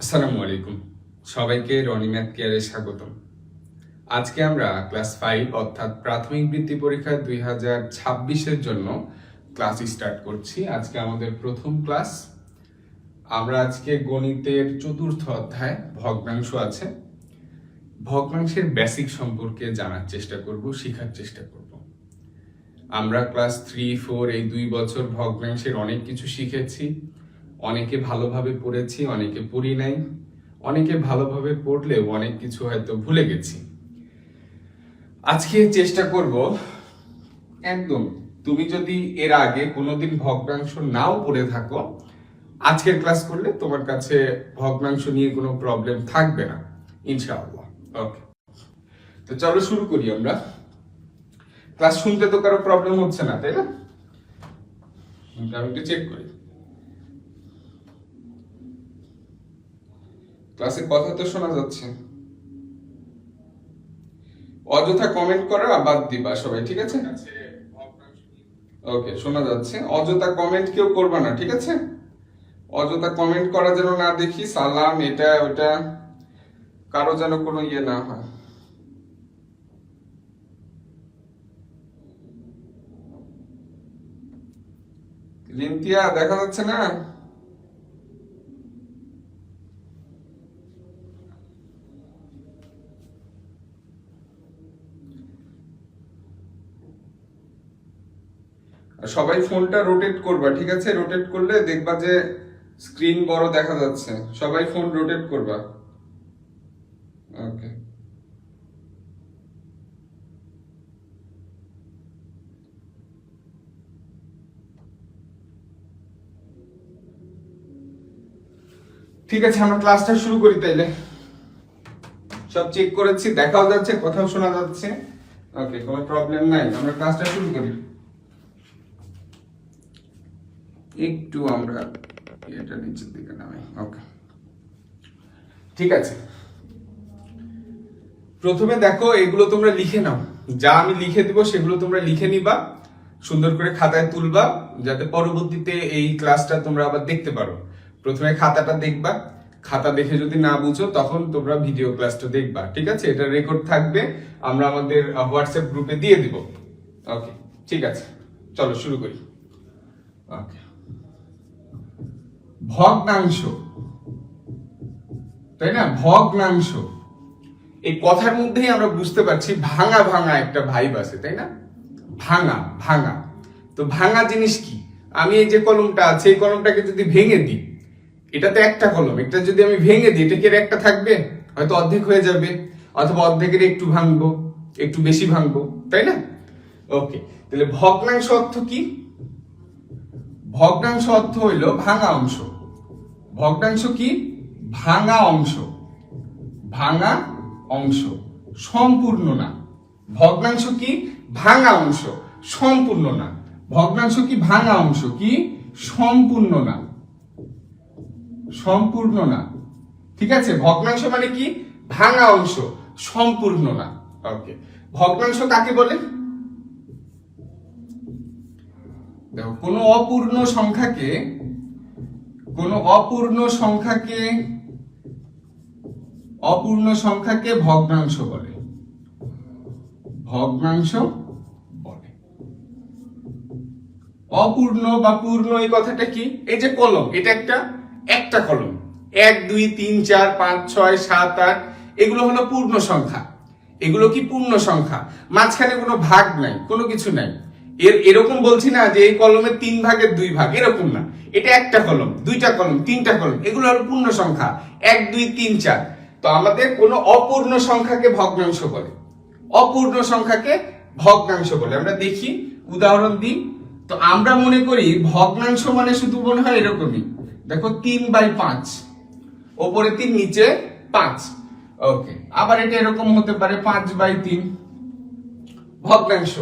আসসালামু আলাইকুম, সবাইকে রনি ম্যাথ কেয়ারে স্বাগতম। আজকে আমরা ক্লাস 5 অর্থাৎ প্রাথমিক বৃত্তি পরীক্ষা 2026-এর জন্য ক্লাস স্টার্ট করছি। আজকে আমাদের প্রথম ক্লাস। আমরা আজকে গণিতের চতুর্থ অধ্যায় ভগ্নাংশ আছে, ভগ্নাংশের বেসিক সম্পর্কে জানার চেষ্টা করব, শেখার চেষ্টা করব। আমরা ক্লাস 3-4 এই 2 বছর ভগ্নাংশের অনেক কিছু শিখেছি। অনেকে ভালোভাবে পড়েছি, অনেকে পড়ি নাই, অনেকে ভালোভাবে পড়লেও অনেক কিছু হয়তো ভুলে গেছি। আজকে চেষ্টা করব একদম, তুমি যদি এর আগে কোনোদিন ভগ্নাংশ নাও পড়ে থাকো, আজকের ক্লাস করলে তোমার কাছে ভগ্নাংশ নিয়ে কোনো প্রবলেম থাকবে না ইনশাআল্লাহ। ওকে, তো চলো শুরু করি। আমরা ক্লাস শুনতে তো কারো প্রবলেম হচ্ছে না, তাই না? আমি একটু চেক করি। ক্লাসে কথা তো শোনা যাচ্ছে? অযথা কমেন্ট করা বাদ দিবা সবাই, ঠিক আছে? ওকে, শোনা যাচ্ছে। অযথা কমেন্ট কেউ করবা না, ঠিক আছে? অযথা কমেন্ট করা যেন না দেখি, সালাম এটা ওটা কারো যেন কোনো ইয়ে না হয়। লিন্তিয়া দেখা যাচ্ছে না? সবাই ফোনটা রোটেট করবা, ঠিক আছে? রোটেট করলে দেখবা যে স্ক্রিন বড় দেখা যাচ্ছে। সবাই ফোন রোটেট করবা। ওকে, ঠিক আছে, আমরা ক্লাসটা শুরু করি তাইলে। সব চেক করেছি, দেখাও যাচ্ছে, কথাও শোনা যাচ্ছে। ওকে, কোনো প্রবলেম নাই, আমরা ক্লাসটা শুরু করি। একটু আমরা এটা নিচের দিকে নামাই। ওকে, ঠিক আছে। প্রথমে দেখো, এগুলো তোমরা লিখে নাও। যা আমি লিখে দিব সেগুলো তোমরা লিখে নিবা, সুন্দর করে খাতায় তুলবা, যাতে পরবর্তীতে এই ক্লাসটা তোমরা আবার দেখতে পারো। প্রথমে খাতাটা দেখবা, খাতা দেখে যদি না বুঝো তখন তোমরা ভিডিও ক্লাসটা দেখবা, ঠিক আছে? এটা রেকর্ড থাকবে, আমরা আমাদের হোয়াটসঅ্যাপ গ্রুপে দিয়ে দিব। ওকে, ঠিক আছে, চলো শুরু করি। ওকে, ভগ্নাংশ, তাই না? ভগ্নাংশ, এই কথার মধ্যেই আমরা বুঝতে পারছি ভাঙা ভাঙা একটা ভাইব আছে, তাই না? ভাঙা ভাঙা, তো ভাঙা জিনিস কি? আমি এই যে কলমটা আছে, এই কলমটাকে যদি ভেঙে দিই, এটা তো একটা কলম, এটা যদি আমি ভেঙে দিই, এটা কি একটা থাকবে? হয়তো অর্ধেক হয়ে যাবে, অথবা অর্ধেকের একটু ভাঙবো, একটু বেশি ভাঙবো, তাই না? ওকে, তাহলে ভগ্নাংশ অর্থ কি? ভগ্নাংশ অর্থ হইল ভাঙা অংশ। ভগ্নাংশ কি? ভাঙা অংশ। ভাঙা অংশ, সম্পূর্ণ না। ভগ্নাংশ কি? ভাঙা অংশ, সম্পূর্ণ না। ভগ্নাংশ কি? ভাঙা অংশ, কি? সম্পূর্ণ না। সম্পূর্ণ না, ঠিক আছে? ভগ্নাংশ মানে কি? ভাঙা অংশ, সম্পূর্ণ না। ওকে, ভগ্নাংশ কাকে বলে? দেখো, কোনো অপূর্ণ সংখ্যাকে, অপূর্ণ সংখ্যাকে ভগ্নাংশ বলে। ভগ্নাংশ বলে। অপূর্ণ বা পূর্ণ, এই কথাটা কি? এই যে কলম, এটা একটা কলম, 1 2 3 4 5 6 7 8, এগুলো হলো পূর্ণ সংখ্যা। এগুলো কি? পূর্ণ সংখ্যা। মাঝখানে কোনো ভাগ নাই, কোনো কিছু নাই। এরকম বলছি না যে এই কলমের 3 ভাগের 2 ভাগ, এরকম না। এটা একটা কলম, 2টা কলম, 3টা কলম, এগুলো হলো পূর্ণ সংখ্যা, 1 2 3 4। তো আমাদের কোন অপূর্ণ সংখ্যাকে ভগ্নাংশ বলে। অপূর্ণ সংখ্যাকে ভগ্নাংশ বলে। আমরা দেখি, উদাহরণ দিই। তো আমরা মনে করি ভগ্নাংশ মানে শুধু মনে হয় এরকমই, দেখো 3/5, ওপরে 3 নিচে 5। ওকে, আবার এটা এরকম হতে পারে 5/3। ভগ্নাংশ,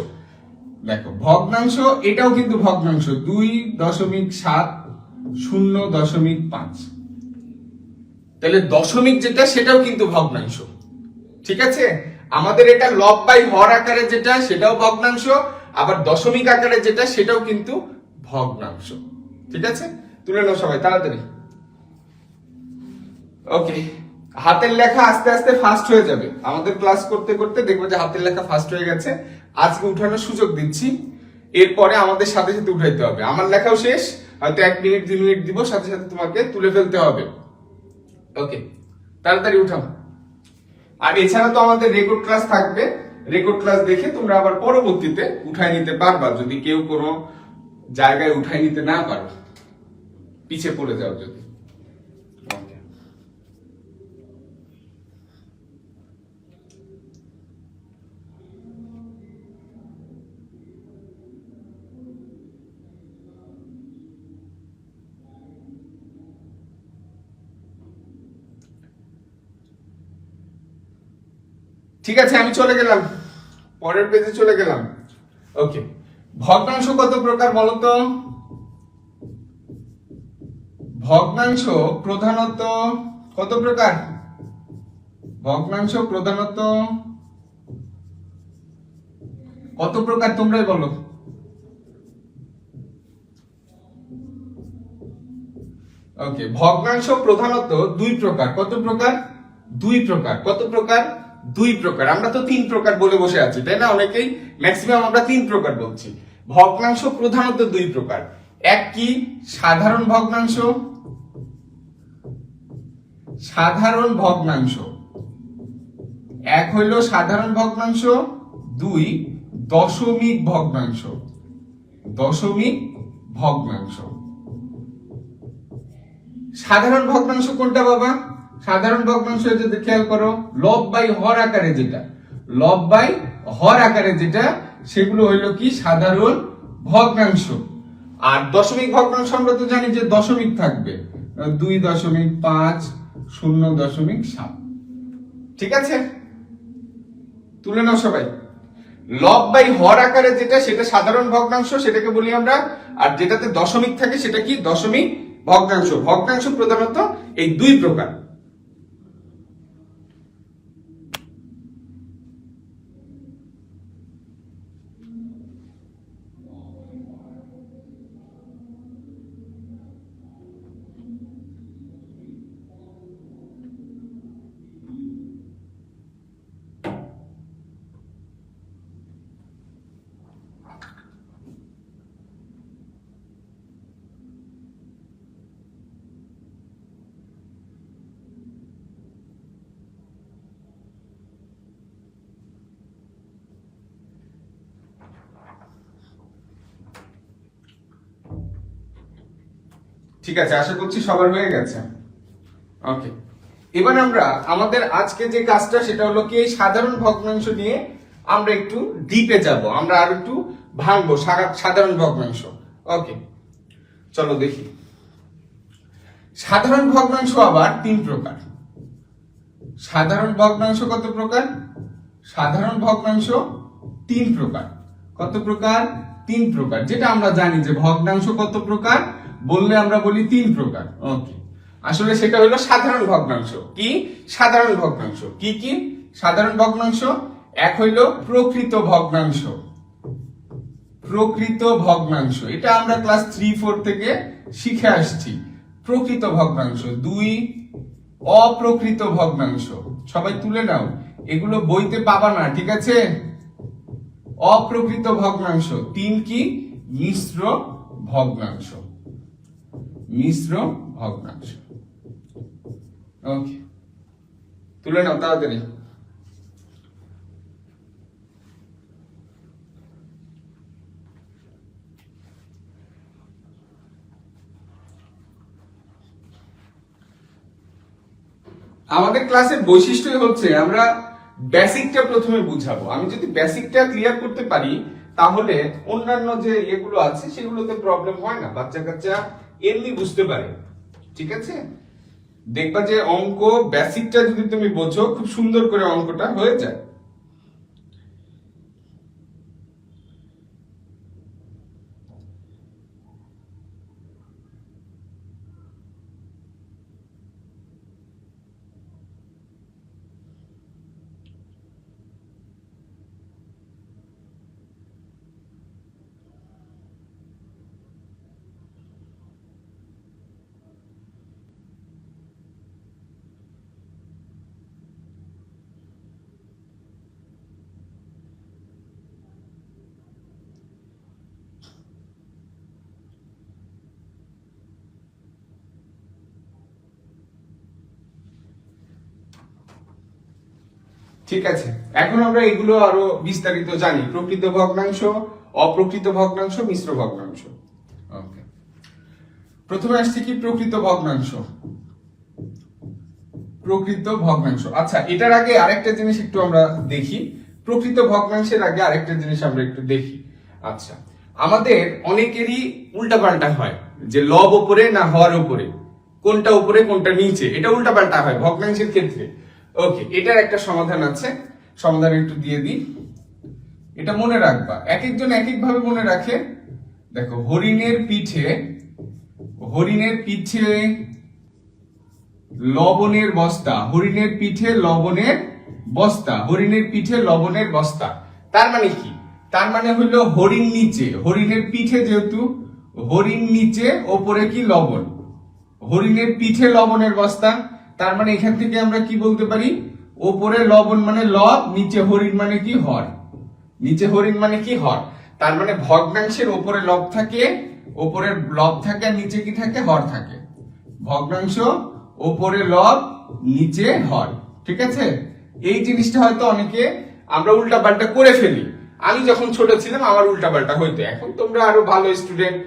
দেখো ভগ্নাংশ, এটাও কিন্তু ভগ্নাংশ, 2.7 0.5। তাহলে দশমিক যেটা, সেটাও কিন্তু ভগ্নাংশ, ঠিক আছে? আমাদের এটা লব বাই হর আকারে যেটা, সেটাও ভগ্নাংশ, আবার দশমিক আকারে যেটা, সেটাও কিন্তু ভগ্নাংশ, ঠিক আছে? তুলে নাও সবাই তাড়াতাড়ি। ওকে, হাতের লেখা আস্তে আস্তে ফাস্ট হয়ে যাবে। আমাদের ক্লাস করতে করতে দেখবো যে হাতের লেখা ফাস্ট হয়ে গেছে। আজকে উঠানোর সুযোগ দিচ্ছি, এরপরে আমাদের সাথে সাথে উঠাইতে হবে। আমার লেখাও শেষ, হয়তো 1 মিনিট 2 মিনিট দিব, সাথে সাথে তোমাকে তুলে ফেলতে হবে। ওকে, তাড়াতাড়ি উঠাও। আর এছাড়া তো আমাদের রেকর্ড ক্লাস থাকবে, রেকর্ড ক্লাস দেখে তোমরা আবার পরবর্তীতে উঠাই নিতে পারবা, যদি কেউ কোনো জায়গায় উঠাই নিতে না পারো, পিছে পড়ে যাও যদি। ঠিক আছে, আমি চলে গেলাম, পরের পেজে চলে গেলাম। ওকে, ভগ্নাংশ কত প্রকার বলো তো? ভগ্নাংশ প্রধানত কত প্রকার? ভগ্নাংশ প্রধানত কত প্রকার তোমরাই বলো। ওকে, ভগ্নাংশ প্রধানত 2 প্রকার। কত প্রকার? 2 প্রকার। কত প্রকার? 2 প্রকার। আমরা তো 3 প্রকার বলে বসে আছি, তাই না? অনেকেই, ম্যাক্সিমাম আমরা 3 প্রকার বলছি। ভগ্নাংশ প্রধানত 2 প্রকার। এক কি? সাধারণ ভগ্নাংশ। সাধারণ ভগ্নাংশ এক হইল সাধারণ ভগ্নাংশ, 2 দশমিক ভগ্নাংশ। দশমিক ভগ্নাংশ। সাধারণ ভগ্নাংশ কোনটা বাবা? সাধারণ ভগ্নাংশ যদি খেয়াল করো, লব বাই হর আকারে যেটা, লব বাই হর আকারে যেটা, সেগুলো হইলো কি? সাধারণ ভগ্নাংশ। আর দশমিক ভগ্নাংশ আমরা তো জানি যে দশমিক থাকবে, 2.5, 0.7। ঠিক আছে, তুলে নাও সবাই। লব বাই হর আকারে যেটা, সেটা সাধারণ ভগ্নাংশ, সেটাকে বলি আমরা। আর যেটাতে দশমিক থাকে সেটা কি? দশমিক ভগ্নাংশ। ভগ্নাংশ প্রধানত এই 2 প্রকার। ঠিক আছে, আশা করছি সবার হয়ে গেছে। ওকে, এবার আমরা আমাদের আজকে যে কাজটা, সেটা হলো কি, এই সাধারণ ভগ্নাংশ নিয়ে আমরা একটু ডিপে যাব, আমরা আর একটু ভাঙবো সাধারণ ভগ্নাংশ। ওকে, চলো দেখি। সাধারণ ভগ্নাংশ আবার 3 প্রকার। সাধারণ ভগ্নাংশ কত প্রকার? সাধারণ ভগ্নাংশ 3 প্রকার। কত প্রকার? 3 প্রকার। যেটা আমরা জানি যে ভগ্নাংশ কত প্রকার বললে আমরা বলি 3 প্রকার। ওকে, আসলে সেটা হলো সাধারণ ভগ্নাংশ। কি? সাধারণ ভগ্নাংশ। কি কি সাধারণ ভগ্নাংশ? এক হইল প্রকৃত ভগ্নাংশ। প্রকৃত ভগ্নাংশ, এটা আমরা ক্লাস 3-4 থেকে শিখে আসছি। প্রকৃত ভগ্নাংশ। 2 অপ্রকৃত ভগ্নাংশ। সবাই তুলে নাও, এগুলো বইতে পাবা না, ঠিক আছে? অপ্রকৃত ভগ্নাংশ। 3 কি? মিশ্র ভগ্নাংশ। মিশ্র ভগ্নাংশ। ওকে, তুলে নাও তাড়াতাড়ি। আমাদের ক্লাসের বৈশিষ্ট্যই হচ্ছে আমরা বেসিকটা প্রথমে বুঝাবো। আমি যদি বেসিকটা ক্লিয়ার করতে পারি, তাহলে অন্যান্য যে এগুলো আছে সেগুলোতে প্রবলেম হয় না, বাচ্চা কাচ্চা এমনি বুঝতে পারে। ঠিক আছে, দেখবা যে অঙ্ক বেসিকটা যদি তুমি বোঝো, খুব সুন্দর করে অঙ্কটা হয়ে যায়। ঠিক আছে, এখন আমরা এগুলো আরো বিস্তারিত জানি, প্রকৃত ভগ্নাংশ, অপ্রকৃত ভগ্নাংশ, মিশ্র ভগ্নাংশ। ওকে, প্রথমে আসছে কি প্রকৃত ভগ্নাংশ। প্রকৃত ভগ্নাংশ, আচ্ছা এটার আগে আরেকটা জিনিস একটু আমরা দেখি, প্রকৃত ভগ্নাংশের আগে আরেকটা জিনিস আমরা একটু দেখি। আচ্ছা, আমাদের অনেকেরই উল্টাপাল্টা হয় যে লব উপরে না হর উপরে, কোনটা উপরে কোনটা নিচে, এটা উল্টাপাল্টা হয় ভগ্নাংশের ক্ষেত্রে। ওকে, এটার একটা সমাধান আছে, সমাধান একটু দিয়ে দিই। এটা মনে রাখবা, এক একজন এক এক ভাবে মনে রাখে। দেখো, হরিণের পিঠে লবণের বস্তা, হরিণের পিঠে লবণের বস্তা, হরিণের পিঠে লবণের বস্তা। তার মানে কি? তার মানে হলো হরিণ নিচে, হরিণের পিঠে যেহেতু হরিণ নিচে, ওপরে কি লবণ, হরিণের পিঠে লবণের বস্তা। তার মানে এখান থেকে আমরা কি বলতে পারি, ওপরে লবণ মানে লব, নিচে হরিণ মানে কি হর, নিচে হরিণ মানে কি হর। তার মানে ভগ্নাংশের ওপরে লব থাকে, ওপরে লব থাকে, আর নিচে কি থাকে, হর থাকে। ভগ্নাংশ ওপরে লব, নিচে হর, ঠিক আছে। এই জিনিসটা হয়তো অনেকে আমরা উল্টা পাল্টা করে ফেলি। আমি যখন ছোট ছিলাম আমার উল্টা পাল্টা হইতো, এখন তোমরা আরো ভালো স্টুডেন্ট,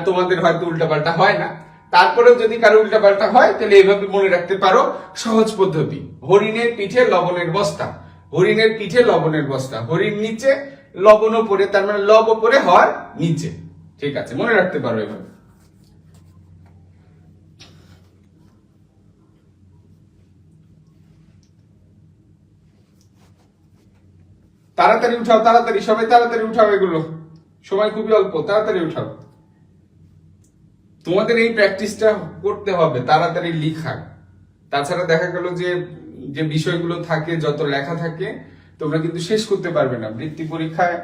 তোমাদের হয়তো উল্টা পাল্টা হয় না। তারপরেও যদি কারো উল্টা পাল্টা হয় তাহলে এইভাবে মনে রাখতে পারো, সহজ পদ্ধতি। হরিণের পিঠে লবণের বস্তা, হরিণের পিঠে লবণের বস্তা, হরিণ নিচে লবণ উপরে, তার মানে লব উপরে হর নিচে। ঠিক আছে, মনে রাখতে পারো এভাবে। তাড়াতাড়ি উঠাও, তাড়াতাড়ি সবাই তাড়াতাড়ি উঠাও, এগুলো সময় খুবই অল্প, তাড়াতাড়ি উঠাও। তোমাদের এই প্র্যাকটিসটা করতে হবে, তাড়াতাড়ি লিখা। তাছাড়া দেখা গেল যে যে বিষয়গুলো থাকে, যত লেখা থাকে, তোমরা কিন্তু শেষ করতে পারবে না। বৃত্তি পরীক্ষায়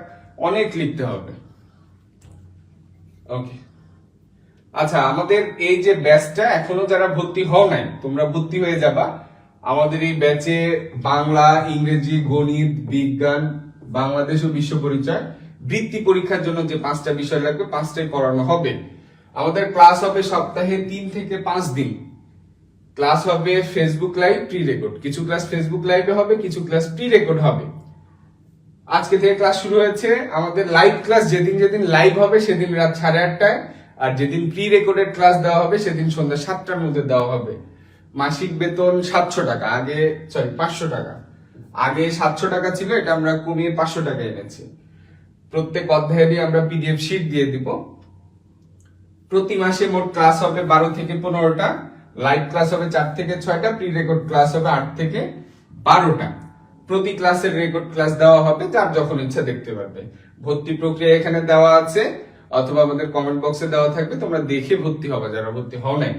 অনেক লিখতে হবে। ওকে, আচ্ছা, আমাদের এই যে ব্যাচটা, এখনো যারা ভর্তি হও নাই, তোমরা ভর্তি হয়ে যাবা। আমাদের এই ব্যাচে বাংলা, ইংরেজি, গণিত, বিজ্ঞান, বাংলাদেশ ও বিশ্ব পরিচয়, বৃত্তি পরীক্ষার জন্য যে 5টা বিষয় লাগবে 5টাই পড়ানো হবে। আমাদের ক্লাস হবে সপ্তাহে 3 থেকে 5 দিন। ক্লাস হবে ফেসবুক লাইভ, প্রি রেকর্ড, কিছু ক্লাস ফেসবুক লাইভে হবে, কিছু ক্লাস প্রি রেকর্ড হবে। আজকে থেকে ক্লাস শুরু হয়েছে। আমাদের লাইভ ক্লাস যেদিন যেদিন লাইভ হবে সেদিন রাত 8:30টায়, আর যেদিন প্রি রেকর্ডেড ক্লাস দেওয়া হবে সেদিন সন্ধ্যা 7টার মধ্যে দেওয়া হবে। মাসিক বেতন 700 টাকা, 500 টাকা। আগে 700 টাকা ছিল, এটা আমরা কমিয়ে 500 টাকা এনেছি। প্রত্যেক অধ্যায়েরই আমরা পিডিএফ শিট দিয়ে দিব। প্রতি মাসে মোট ক্লাস হবে 12 থেকে 15টা, লাইভ ক্লাস হবে 4 থেকে 6টা, প্রি রেকর্ড ক্লাস হবে 8 থেকে 12টা। প্রতি ক্লাসের রেকর্ড ক্লাস দেওয়া হবে, যার যখন ইচ্ছা দেখতে পারবে। ভর্তি প্রক্রিয়া এখানে দেওয়া আছে, অথবা আমাদের কমেন্ট বক্সে দেওয়া থাকবে, তোমরা দেখে ভর্তি হবে যারা ভর্তি হও নাই।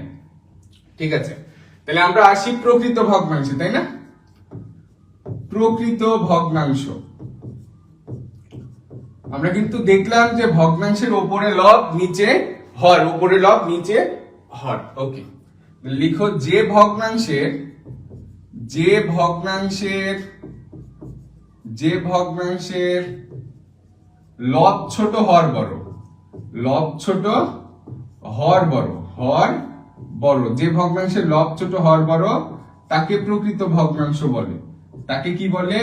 ঠিক আছে, তাহলে আমরা আসি প্রকৃত ভগ্নাংশে, তাই না? প্রকৃত ভগ্নাংশ, আমরা কিন্তু দেখলাম যে ভগ্নাংশের উপরে লব, নিচে হর, উপরে লব, নিচে হর। ওকে, লিখো যে ভগ্নাংশের লব ছোট হর বড়, লব ছোট হর বড়, হর বড়, যে ভগ্নাংশের লব ছোট হর বড় তাকে প্রকৃত ভগ্নাংশ বলে। তাকে কি বলে?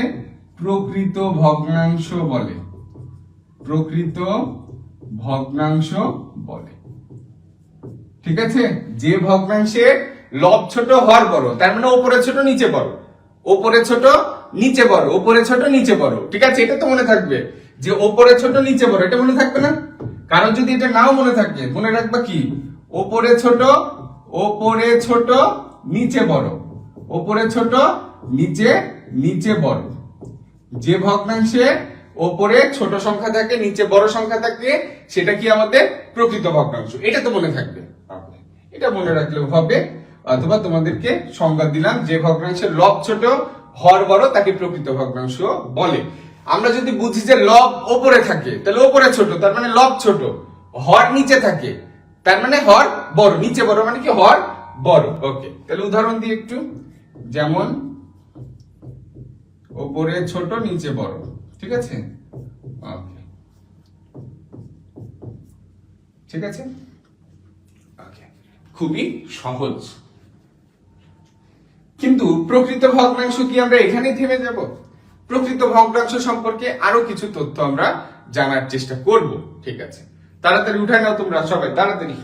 প্রকৃত ভগ্নাংশ বলে, প্রকৃত ভগ্নাংশ বলে। ঠিক আছে, যে ভগ্নাংশের লব ছোট হর বড়, তার মানে উপরে ছোট নিচে বড়, উপরে ছোট নিচে বড়, উপরে ছোট নিচে বড়। ঠিক আছে, এটা তো মনে থাকবে যে উপরে ছোট নিচে বড়, এটা মনে থাকবে না? কারণ যদি এটা নাও মনে থাকে, মনে রাখবা কি, উপরে ছোট নিচে বড়, উপরে ছোট নিচে বড়। যে ভগ্নাংশে উপরে ছোট সংখ্যা থাকে, নিচে বড় সংখ্যা থাকে, সেটা কি আমাদের প্রকৃত ভগ্নাংশ। এটা তো মনে থাকবে, এটা মনে রাখলেও হবে। অথবা তোমাদেরকে সংজ্ঞা দিলাম, যে ভগ্নাংশের লব ছোট হর বড় তাকে প্রকৃত ভগ্নাংশ বলে। আমরা যদি বুঝি যে লব উপরে থাকে, তাহলে উপরে ছোট, তার মানে লব ছোট, হর নিচে থাকে, তার মানে হর বড়, নিচে বড় মানে কি হর বড়। ওকে, তাহলে উদাহরণ দিই একটু, যেমন উপরে ছোট নিচে বড়। ঠিক আছে, ওকে, ঠিক আছে, ওকে, খুবই সহজ। কিন্তু প্রকৃত ভগ্নাংশ কি আমরা এখানেই থেমে যাব? প্রকৃত ভগ্নাংশ সম্পর্কে আরো কিছু তথ্য আমরা জানার চেষ্টা করব। ঠিক আছে, তাড়াতাড়ি উঠায় নাও তোমরা সবাই, তাড়াতাড়ি।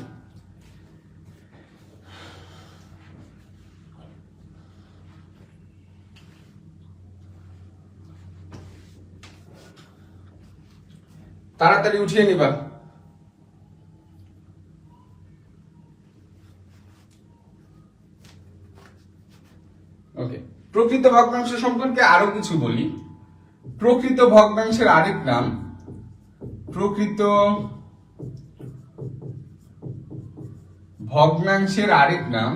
তাড়াতাড়ি উঠিয়ে নিবা। ওকে, প্রকৃত ভগ্নাংশ সম্পর্কে আরো কিছু বলি। প্রকৃত ভগ্নাংশের আরেক নাম প্রকৃত ভগ্নাংশের আরেক নাম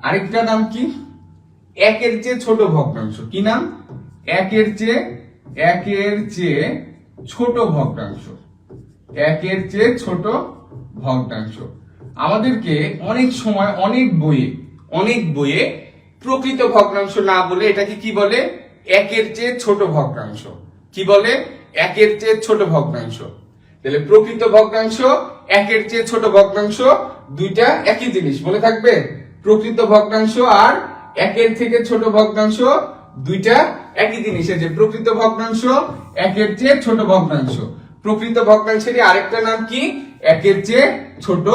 আরেকটা নাম কি? একের চেয়ে ছোট ভগ্নাংশ। কি নাম? একের চেয়ে ছোট ভগ্নাংশ। একের চেয়ে ছোট ভগ্নাংশ। আমাদেরকে অনেক সময় অনেক বইয়ে প্রকৃত ভগ্নাংশ না বলে এটাকে কি বলে? একের চেয়ে ছোট ভগ্নাংশ। কি বলে? একের চেয়ে ছোট ভগ্নাংশ। তাহলে প্রকৃত ভগ্নাংশ, একের চেয়ে ছোট ভগ্নাংশ দুইটা একই জিনিস, মনে থাকবে? প্রকৃত ভগ্নাংশ আর একের থেকে ছোট ভগ্নাংশ দুইটা একই জিনিস। যে প্রকৃত ভগ্নাংশ, একের চেয়ে ছোট ভগ্নাংশ। প্রকৃত ভগ্নাংশেরই আরেকটা নাম কি? একের চেয়ে ছোট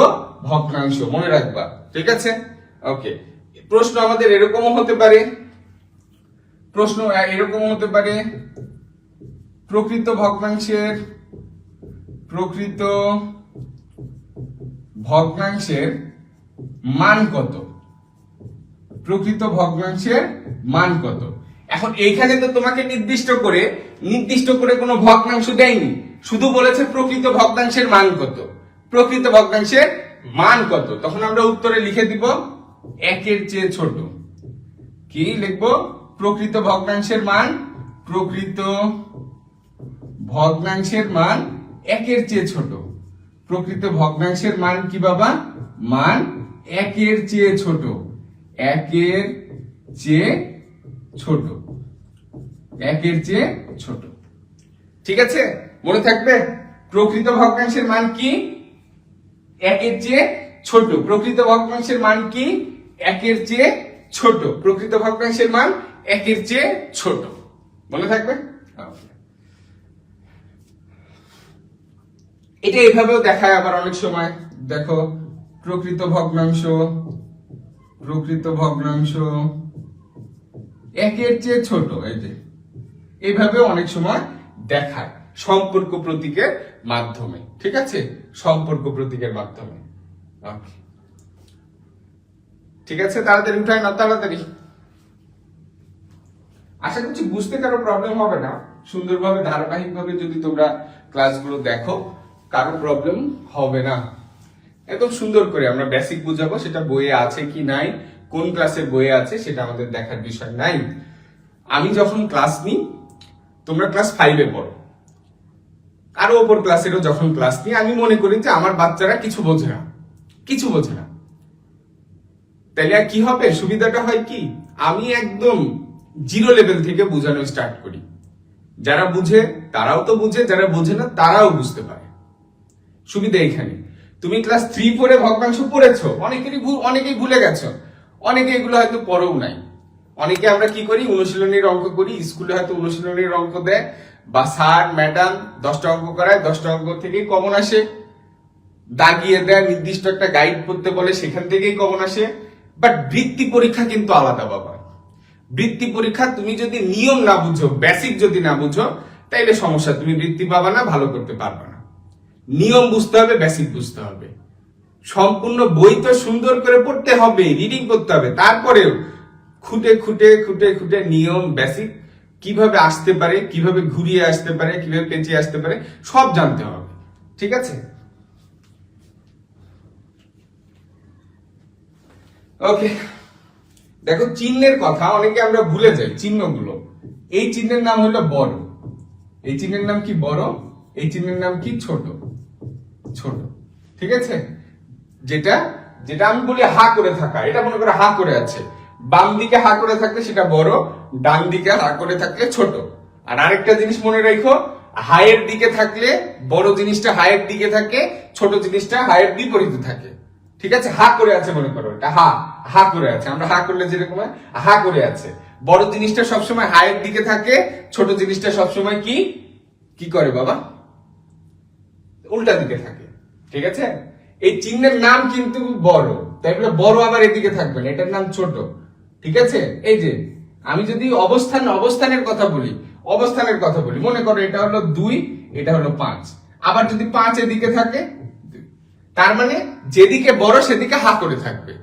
ভগ্নাংশ, মনে রাখবা। ঠিক আছে, ওকে। প্রশ্ন আমাদের এরকমও হতে পারে, প্রকৃত ভগ্নাংশের মান কত? প্রকৃত ভগ্নাংশের মান কত? এখন এইখানে তো তোমাকে নির্দিষ্ট করে কোনো ভগ্নাংশ দেয়নি, শুধু বলেছে প্রকৃত ভগ্নাংশের মান কত। প্রকৃত ভগ্নাংশের মান কত? তখন আমরা উত্তরে লিখে দিব একের চেয়ে ছোট। কি লিখবো? প্রকৃত ভগ্নাংশের মান একের চেয়ে ছোট। প্রকৃত ভগ্নাংশের মান কি বাবা? মান একের চেয়ে ছোট। একের চেয়ে ছোট। ঠিক আছে, মনে থাকবে? প্রকৃত ভগ্নাংশের মান কি? একের চেয়ে ছোট। প্রকৃত ভগ্নাংশের মান কি? একের চেয়ে ছোট। প্রকৃত ভগ্নাংশের মান একের চেয়ে ছোট, মনে থাকবে? এটা এভাবেও দেখায় আবার অনেক সময়। দেখো, প্রকৃত ভগ্নাংশ একের চেয়ে ছোট, এই যে এইভাবে অনেক সময় দেখায় সম্পর্ক প্রতীকের মাধ্যমে। ঠিক আছে, সম্পর্ক প্রতীকের মাধ্যমে। ঠিক আছে, তাড়াতাড়ি উঠায় না, তাড়াতাড়ি। আশা করছি বুঝতে কারো প্রবলেম হবে না। সুন্দরভাবে ধারাবাহিকভাবে যদি তোমরা ক্লাসগুলো দেখো, কারো প্রবলেম হবে না। একদম সুন্দর করে আমরা বেসিক বুঝাবো। সেটা বইয়ে আছে কি নাই, কোন ক্লাসের বইয়ে আছে সেটা আমাদের দেখার বিষয় নাই। আমি যখন ক্লাস নিই, তোমরা ক্লাস 5-এ পড়ো, আরো ওপর ক্লাসেরও যখন ক্লাস নিই, আমি মনে করি যে আমার বাচ্চারা কিছু বোঝে না। তাহলে আর কি হবে? সুবিধাটা হয় কি, আমি একদম জিরো লেভেল থেকে বোঝানো স্টার্ট করি। যারা বুঝে তারাও তো বুঝে, যারা বোঝে না তারাও বুঝতে পারে। সুবিধা এখানে। তুমি ক্লাস 3-4-এ ভগ্নাংশ পড়েছো, অনেকেই ভুলে গেছো, অনেকে এগুলো হয়তো পড়েও নাই। অনেকে আমরা কি করি, অনুশীলনীর অঙ্ক করি, স্কুলে হয়তো অনুশীলনীর অঙ্ক দেয়, বা স্যার ম্যাডাম 10টা অঙ্ক করায়, 10টা অঙ্ক থেকেই কমন আসে, দাগিয়ে দেয়, নির্দিষ্ট একটা গাইড পড়তে বলে, সেখান থেকেই কমন আসে। বাট বৃত্তি পরীক্ষা কিন্তু আলাদা বাবা। বৃত্তি পরীক্ষা তুমি যদি নিয়ম না বুঝো, বেসিক যদি না বুঝো, তাইলে সমস্যা, তুমি বৃত্তি পাবা না, ভালো করতে পারবা না। নিয়ম বুঝতে হবে, বেসিক বুঝতে হবে। সম্পূর্ণ বই তো সুন্দর করে পড়তে হবে, রিডিং করতে হবে, তারপরেও খুঁটে নিয়ম বেসিক কিভাবে আসতে পারে, কিভাবে ঘুরিয়ে আসতে পারে, কিভাবে পেঁচিয়ে আসতে পারে, সব জানতে হবে। ঠিক আছে, ওকে। দেখো, চিহ্নের কথা অনেকে আমরা ভুলে যাই, চিহ্নগুলো। এই চিহ্নের নাম হলো বড়, এই চিহ্নের নাম কি? বড়। এই চিহ্নের নাম কি? ছোট। ঠিক আছে, যেটা আমি বলি হা করে থাকা, এটা মনে করো হা করে আছে, বাম দিকে হা করে থাকলে সেটা বড়, ডান দিকে হা করে থাকলে ছোট। আর আরেকটা জিনিস মনে রাখো, হায়ের দিকে থাকলে বড় জিনিসটা হায়ের দিকে থাকে, ছোট জিনিসটা হায়ের বিপরীতে থাকে। ঠিক আছে, হা করে আছে মনে করো, এটা হা, হা করে আছে। আমরা হা করলে যেরকম হয়, হা করে আছে। বড় জিনিসটা সবসময় হায়ের দিকে থাকে, ছোট জিনিসটা সবসময় কি কি করে বাবা, উল্টা দিকে থাকে। ঠিক আছে, এই চিহ্নের নাম কিন্তু বড়, তাই বলে বড় আবার এদিকে থাকবে না, এটার নাম ছোট। ঠিক আছে, এই যে আমি যদি অবস্থানের কথা বলি, মনে করো এটা হলো 2, এটা হলো 5। আবার যদি 5 এদিকে থাকে, তার মানে যেদিকে বড় সেদিকে হা করে থাকবে,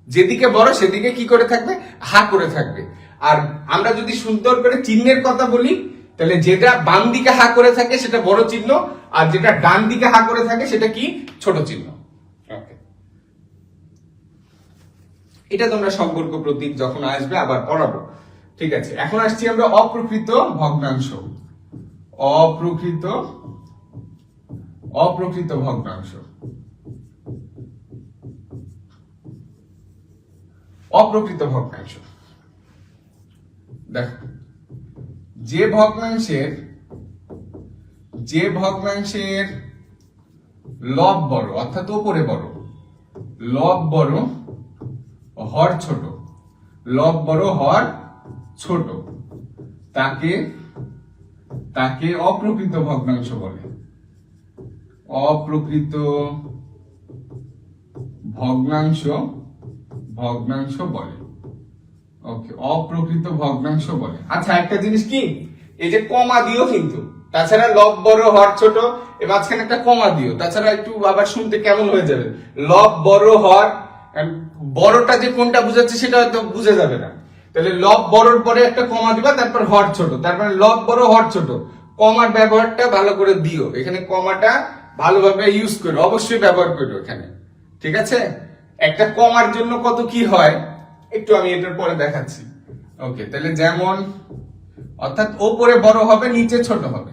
যেদিকে বড় সেদিকে কি করে থাকবে, হা করে থাকবে। আর আমরা যদি সুন্দর করে চিহ্নের কথা বলি, তাহলে যেটা বাম দিকে হা করে থাকে সেটা বড় চিহ্ন, আর যেটা ডান দিকে হা করে থাকে সেটা কি, ছোট চিহ্ন। এটা তোমরা সম্পর্ক প্রতীক যখন আসবে আবার পড়াবো। ঠিক আছে, এখন আসছি আমরা অপ্রকৃত ভগ্নাংশ। অপ্রকৃত ভগ্নাংশ, অপ্রকৃত ভগ্নাংশ। দেখো, যে ভগ্নাংশের লব বড়, অর্থাৎ উপরে বড়, লব বড় হর ছোট, লব বড় হর ছোট, তাকে অপ্রকৃত ভগ্নাংশ বলে। অপ্রকৃত ভগ্নাংশ বলে। ওকে, অপ্রকৃত ভগ্নাংশ বলে। আচ্ছা, একটা জিনিস কি, এই যে কমা দিও কিন্তু, তাছাড়া লব বড় হর ছোট, এর মাঝখানে একটা কমা দিও, তাছাড়া একটু আবার শুনতে কেমন হয়ে যাবে। লব বড় হর, বড়টা যে কোনটা বুঝাচ্ছে সেটা হয়তো বুঝে যাবে না, তাহলে লব বড়র পরে একটা কমা দিবা, তারপর হর ছোট, তারপরে লব বড় হর ছোট। কমার ব্যবহারটা ভালো করে দিও, এখানে কমাটা ভালোভাবে ইউজ করো, অবশ্যই ব্যবহার করো এখানে। ঠিক আছে, একটা কমার জন্য কত কি হয় একটু আমি এটার পরে দেখাচ্ছি। ওকে, তাহলে যেমন, অর্থাৎ ওপরে বড় হবে নিচে ছোট হবে,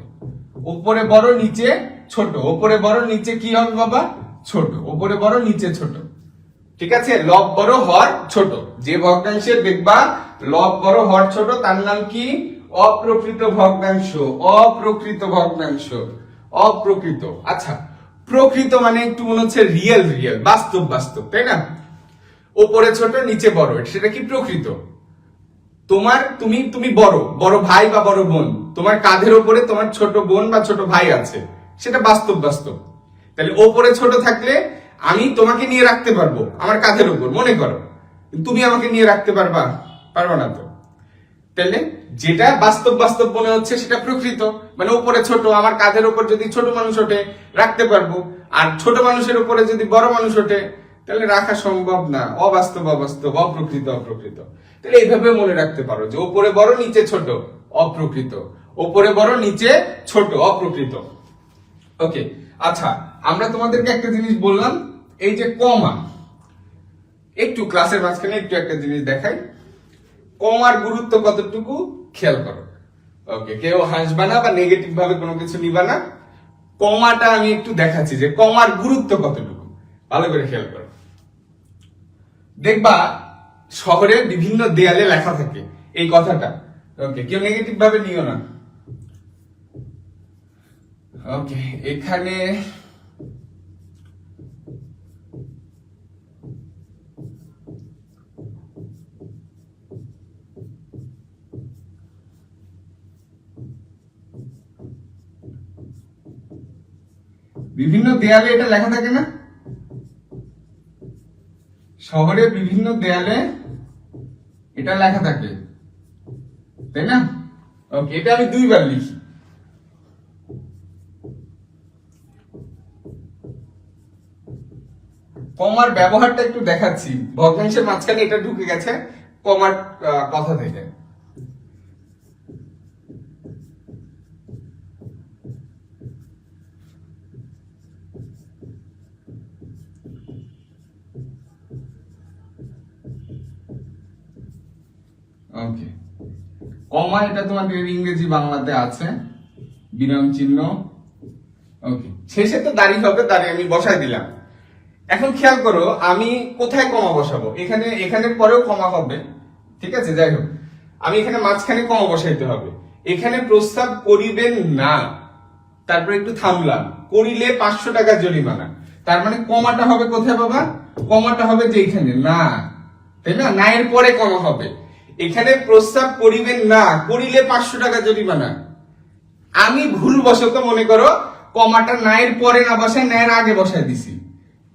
উপরে বড় নিচে ছোট, উপরে বড় নিচে কি হবে বাবা, ছোট, উপরে বড় নিচে ছোট। ঠিক আছে, লব বড় হর ছোট, যে ভগ্নাংশের দেখবা লব বড় হর ছোট তার নাম কি, অপ্রকৃত ভগ্নাংশ। অপ্রকৃত ভগ্নাংশ, অপ্রকৃত। আচ্ছা, প্রকৃত মানে একটু মনে হচ্ছে রিয়েল, বাস্তব, তাই না? উপরে ছোট নিচে বড়, সেটা কি প্রকৃত। তুমি বড় ভাই বা বড় বোন, তোমার কাঁধের উপরে তোমার ছোট বোন বা ছোট ভাই আছে, সেটা বাস্তব। তাহলে ওপরে ছোট থাকলে আমি তোমাকে নিয়ে রাখতে পারবো আমার কাঁধের উপর, মনে করো, তুমি আমাকে নিয়ে রাখতে পারবা না তো। তাহলে যেটা বাস্তব মনে হচ্ছে সেটা প্রকৃত, মানে উপরে ছোট, আমার কাঁধের উপর যদি ছোট মানুষ ওঠে রাখতে পারবো, আর ছোট মানুষের উপরে যদি বড় মানুষ ওঠে তাহলে রাখা সম্ভব না, অবাস্তব, অপ্রকৃত। তাহলে এইভাবে মনে রাখতে পারো যে উপরে বড় নিচে ছোট, অপ্রকৃত, উপরে বড় নিচে ছোট, অপ্রকৃত। ওকে, আচ্ছা, আমরা তোমাদেরকে একটা জিনিস বললাম, এই যে কমা, একটু ক্লাসের মাঝখানে একটু একটা জিনিস দেখাই, কমার গুরুত্ব কতটুকু খেয়াল করো। ওকে, কেউ হাসবা না বা নেগেটিভ ভাবে কোনো কিছু নিবা না, কমাটা আমি একটু দেখাচ্ছি যে কমার গুরুত্ব কতটুকু, ভালো করে খেয়াল করো। দেখবা শহরে বিভিন্ন দেয়ালে লেখা থাকে এই কথাটা। ওকে, কেউ নেগেটিভ ভাবে নিও না। ওকে, এখানে বিভিন্ন দেয়ালে এটা লেখা থাকে না, শহরে বিভিন্ন দেয়ালে এটা লেখা থাকে, তাই না? ওকে, এটা আমি 2 বার লিখি। কমার ব্যবহারটা একটু দেখাচ্ছি, ভগ্নাংশের মাঝখানে এটা ঢুকে গেছে কমার কথা থেকে। ওকে, কমা এটা তোমাদের ইংরেজি বাংলাতে আছে, বিরাম চিহ্ন। ওকে, শেষে তো দাঁড়িয়ে হবে, দাঁড়িয়ে আমি বসাই দিলাম। এখন খেয়াল করো আমি কোথায় কমা বসাবো, এখানে পরেও কমা হবে। ঠিক আছে, যাই হোক, আমি এখানে মাঝখানে কমা বসাইতে হবে। এখানে প্রস্তাব করিবেন না, তারপরে একটু থামলাম, করিলে 500 টাকা জরিমানা। তার মানে কমাটা হবে কোথায় বাবা? কমাটা হবে যে এখানে, না, তাই না? না এর পরে কমা হবে। এখানে প্রস্তাব করিবেন না, করিলে 500 টাকা জরিমানা। আমি ভুলবশত মনে করো কমাটা না এর পরে না বসায় না এর আগে বসায় দিছি।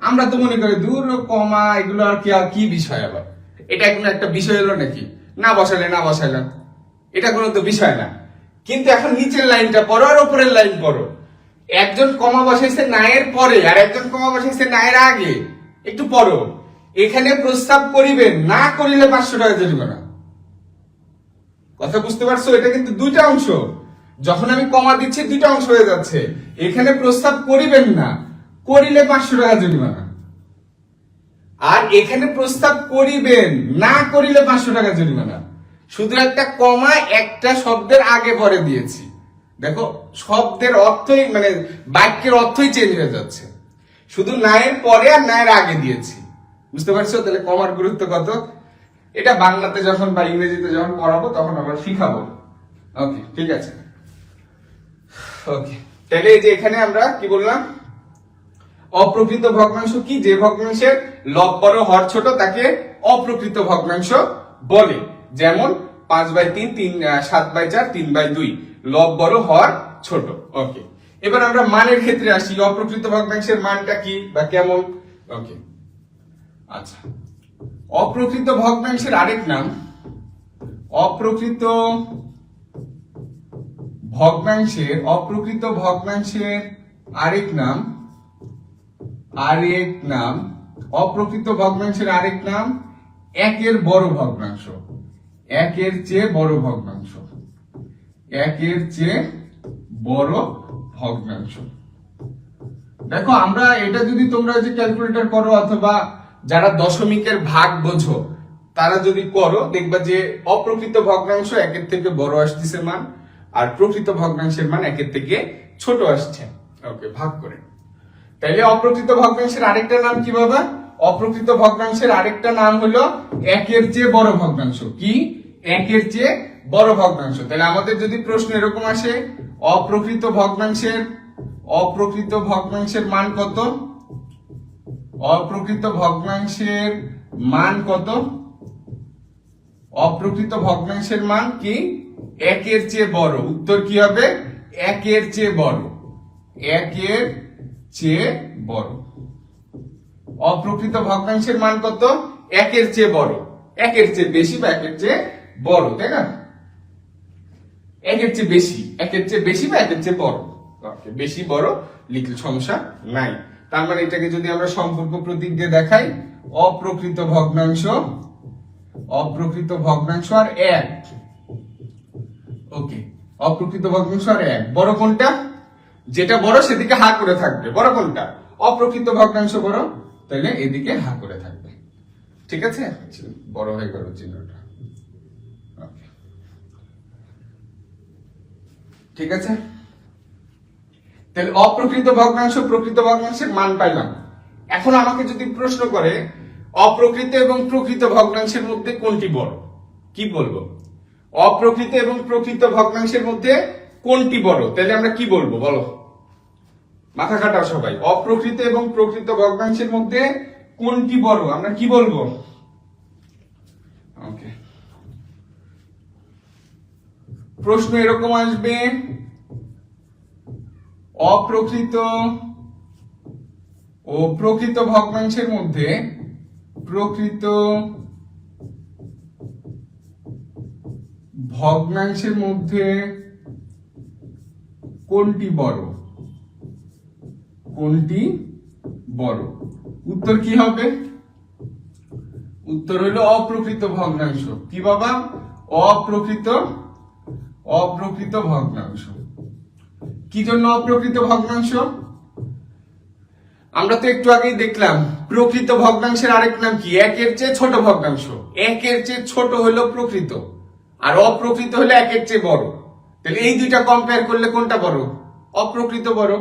আমরা তো মনে করি দূর কমা এগুলো আর কি বিষয়, আবার এটা কোনো একটা বিষয় হলো নাকি? না বসাইলাম, এটা কোনো তো বিষয় না। কিন্তু এখন নিচের লাইনটা পড়ো আর উপরের লাইন পড়ো। একজন কমা বসাইছে না এর পরে আর একজন কমা বসাইছে না এর আগে। একটু পড়ো, এখানে প্রস্তাব করিবেন না, করিলে 500 টাকা জরিমানা। কথা বুঝতে পারছো? এটা কিন্তু দুইটা অংশ। যখন আমি কমা দিচ্ছি দুইটা অংশ হয়ে যাচ্ছে। এখানে প্রস্তাব করিবেন না, করিলে 500 টাকা জরিমানা, আর এখানে প্রস্তাব করিবেন না, করিলে 500 টাকা জরিমানা। শুধু একটা কমা একটা শব্দের আগে পরে দিয়েছি। দেখো শব্দের অর্থই মানে বাক্যের অর্থই চেঞ্জ হয়ে যাচ্ছে, শুধু না এর পরে আর না এর আগে দিয়েছি। বুঝতে পারছো তাহলে কমার গুরুত্ব কত? এটা বাংলাতে যখন বা ইংরেজিতে যখন পড়াবো তখন আমরা শিখাবো। ওকে, ঠিক আছে। ওকে, তাহলে এই যে এখানে আমরা কি বললাম, অপ্রকৃত ভগ্নাংশ কি? যে ভগ্নাংশের লব বড় হর ছোট তাকে অপ্রকৃত ভগ্নাংশ বলে। যেমন 5/3, 7/4, 3/2, লব বড় হর ছোট। ওকে, এবার আমরা মানের ক্ষেত্রে আসি। অপ্রকৃত ভগ্নাংশের মানটা কি বা কেমন? ওকে, আচ্ছা, অপ্রকৃত ভগ্নাংশের আরেক নাম, অপ্রকৃত ভগ্নাংশের আরেক নাম, অপ্রকৃত ভগ্নাংশের আরেক নাম একের বড় ভগ্নাংশ। একের চেয়ে বড় ভগ্নাংশ, একের চেয়ে বড় ভগ্নাংশ। দেখো আমরা এটা যদি তোমরা যে ক্যালকুলেটর করো অথবা যারা দশমিকের ভাগ বোঝো তারা যদি করো, দেখবা যে অপ্রকৃত ভগ্নাংশ একের থেকে বড় আসতেছে মান, আর প্রকৃত ভগ্নাংশের মান একের থেকে ছোট আসছে। ওকে, ভাগ করে। তাইলে অপ্রকৃত ভগ্নাংশের আরেকটা নাম কি বাবা? অপ্রকৃত ভগ্নাংশের আরেকটা নাম হলো একের চেয়ে বড় ভগ্নাংশ। কি? একের চেয়ে বড় ভগ্নাংশ। তাহলে আমাদের যদি প্রশ্ন এরকম আসে, অপ্রকৃত ভগ্নাংশের মান কত? অপ্রকৃত ভগ্নাংশের মান কত? অপ্রকৃত ভগ্নাংশের মান কি? একের চেয়ে বড়। উত্তর কি হবে? একের চেয়ে বড়, একের চেয়ে বড়। অপ্রকৃত ভগ্নাংশের মান কত? একের চেয়ে বড়, একের চেয়ে বেশি বা একের চেয়ে বড়, তাই না? একের চেয়ে বেশি বা একের চেয়ে বড়। বেশি বড় লিখলে সমস্যা নাই। তার মানে এটাকে যদি আমরা সম্পর্ক প্রতীক দিয়ে দেখাই, অপ্রকৃত ভগ্নাংশ আর এক। ওকে, অপ্রকৃত ভগ্নাংশ আর এক। বড় কোনটা? যেটা বড় সেদিকে হা করে থাকবে। বড় কোনটা? অপ্রকৃত ভগ্নাংশ বড়, তাহলে এদিকে হা করে থাকবে। ঠিক আছে, বড় হয়ে গেল চিহ্নটা। ঠিক আছে, তাহলে অপ্রকৃত ভগ্নাংশ প্রকৃত ভগ্নাংশের মান পাইলাম। এখন আমাকে যদি প্রশ্ন করে অপ্রকৃত এবং প্রকৃত ভগ্নাংশের মধ্যে কোনটি বড়, কি বলবো? অপ্রকৃত এবং প্রকৃত ভগ্নাংশের মধ্যে কোনটি বড়, তাহলে আমরা কি বলবো বলো? মাথা কাটাও সবাই। অপ্রকৃত এবং প্রকৃত ভগ্নাংশের মধ্যে কোনটি বড়, আমরা কি বলবো? ওকে, প্রশ্ন এরকম আসবে, অপ্রকৃত ও প্রকৃত ভগ্নাংশের মধ্যে কোনটি বড়? উত্তর কি হবে? উত্তর হলো অপ্রকৃত ভগ্নাংশ। কি বাবা? অপ্রকৃত ভগ্নাংশ। কি জন্য অপ্রকৃত ভগ্নাংশ? আমরা তো একটু আগেই দেখলাম প্রকৃত ভগ্নাংশের আরেক নাম কি? একের চেয়ে ছোট ভগ্নাংশ। একের চেয়ে ছোট হলো প্রকৃত, আর অপ্রকৃত হলো একের চেয়ে বড়। তাহলে এই দুইটা কম্পেয়ার করলে কোনটা বড়? অপ্রকৃত বড়।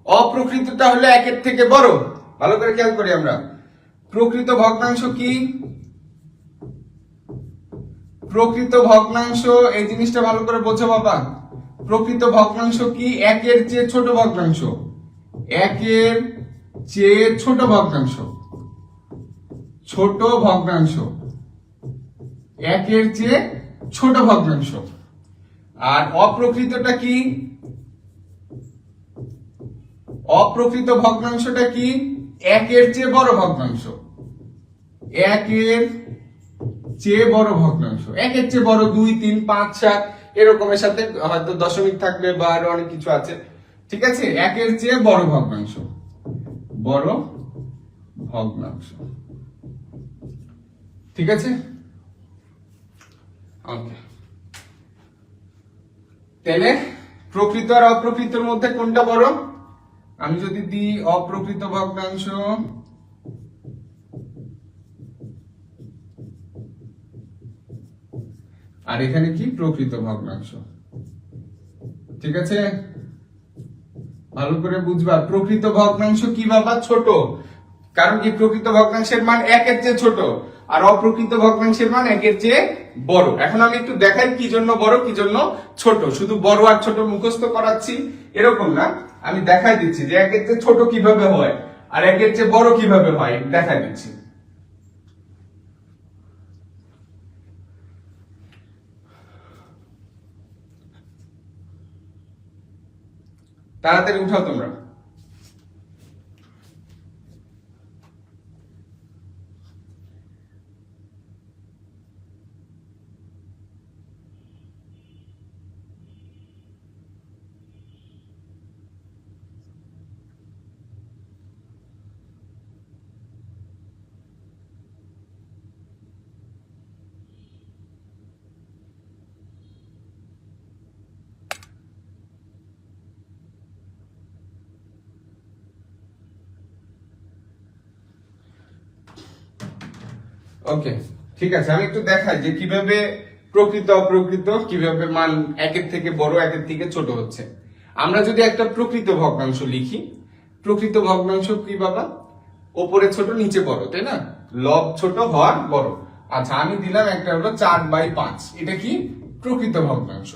অপ্রকৃতটা হলো একের থেকে বড়। ভালো করে খেয়াল করি আমরা, প্রকৃত ভগ্নাংশ কি? প্রকৃত ভগ্নাংশ, এই জিনিসটা ভালো করে বোঝো বাবা। প্রকৃত ভগ্নাংশ কি? একের চেয়ে ছোট ভগ্নাংশ। একের চেয়ে ছোট ভগ্নাংশ, ছোট ভগ্নাংশ, একের চেয়ে ছোট ভগ্নাংশ। আর অপ্রকৃতটা কি? অপ্রকৃত ভগ্নাংশটা কি? একের চেয়ে বড় ভগ্নাংশ, একের চেয়ে বড় ভগ্নাংশ, একের চেয়ে বড় 2, 3, 5, 7 এরকমের সাথে হয়তো দশমিক থাকবে বা আরো অনেক কিছু আছে, ঠিক আছে? একের চেয়ে বড় ভগ্নাংশ, বড় ভগ্নাংশ, ঠিক আছে? ওকে, তাহলে প্রকৃত আর অপ্রকৃতর মধ্যে কোনটা বড়? আমি যদি দিই অপ্রকৃত ভগ্নাংশ আর এখানে কি প্রকৃত ভগ্নাংশ, ঠিক আছে? ভালো করে বুঝবা, প্রকৃত ভগ্নাংশ কি বাবা? ছোট। কারণ কি? প্রকৃত ভগ্নাংশের মান একের চেয়ে ছোট আর অপ্রকৃত ভগ্নাংশের মান একের চেয়ে বড়। এখন আমি একটু দেখাই কি জন্য বড় কি জন্য ছোট। শুধু বড় আর ছোট মুখস্থ করাচ্ছি এরকম না, আমি দেখাই দিচ্ছি যে একের চেয়ে ছোট কিভাবে হয় আর একের চেয়ে বড় কিভাবে হয়, দেখাই দিচ্ছি। তাড়াতাড়ি উঠাও তোমরা। ওকে, ঠিক আছে, আমি একটু দেখাই যে কিভাবে প্রকৃত অপ্রকৃত কিভাবে মান একের থেকে বড় একের থেকে ছোট হচ্ছে। আমরা যদি একটা প্রকৃত ভগ্নাংশ লিখি, প্রকৃত ভগ্নাংশ কি বাবা? ওপরে ছোট নিচে বড়, তাই না? লব ছোট হর বড়। আচ্ছা, আমি দিলাম একটা হলো 4/5, এটা কি? প্রকৃত ভগ্নাংশ,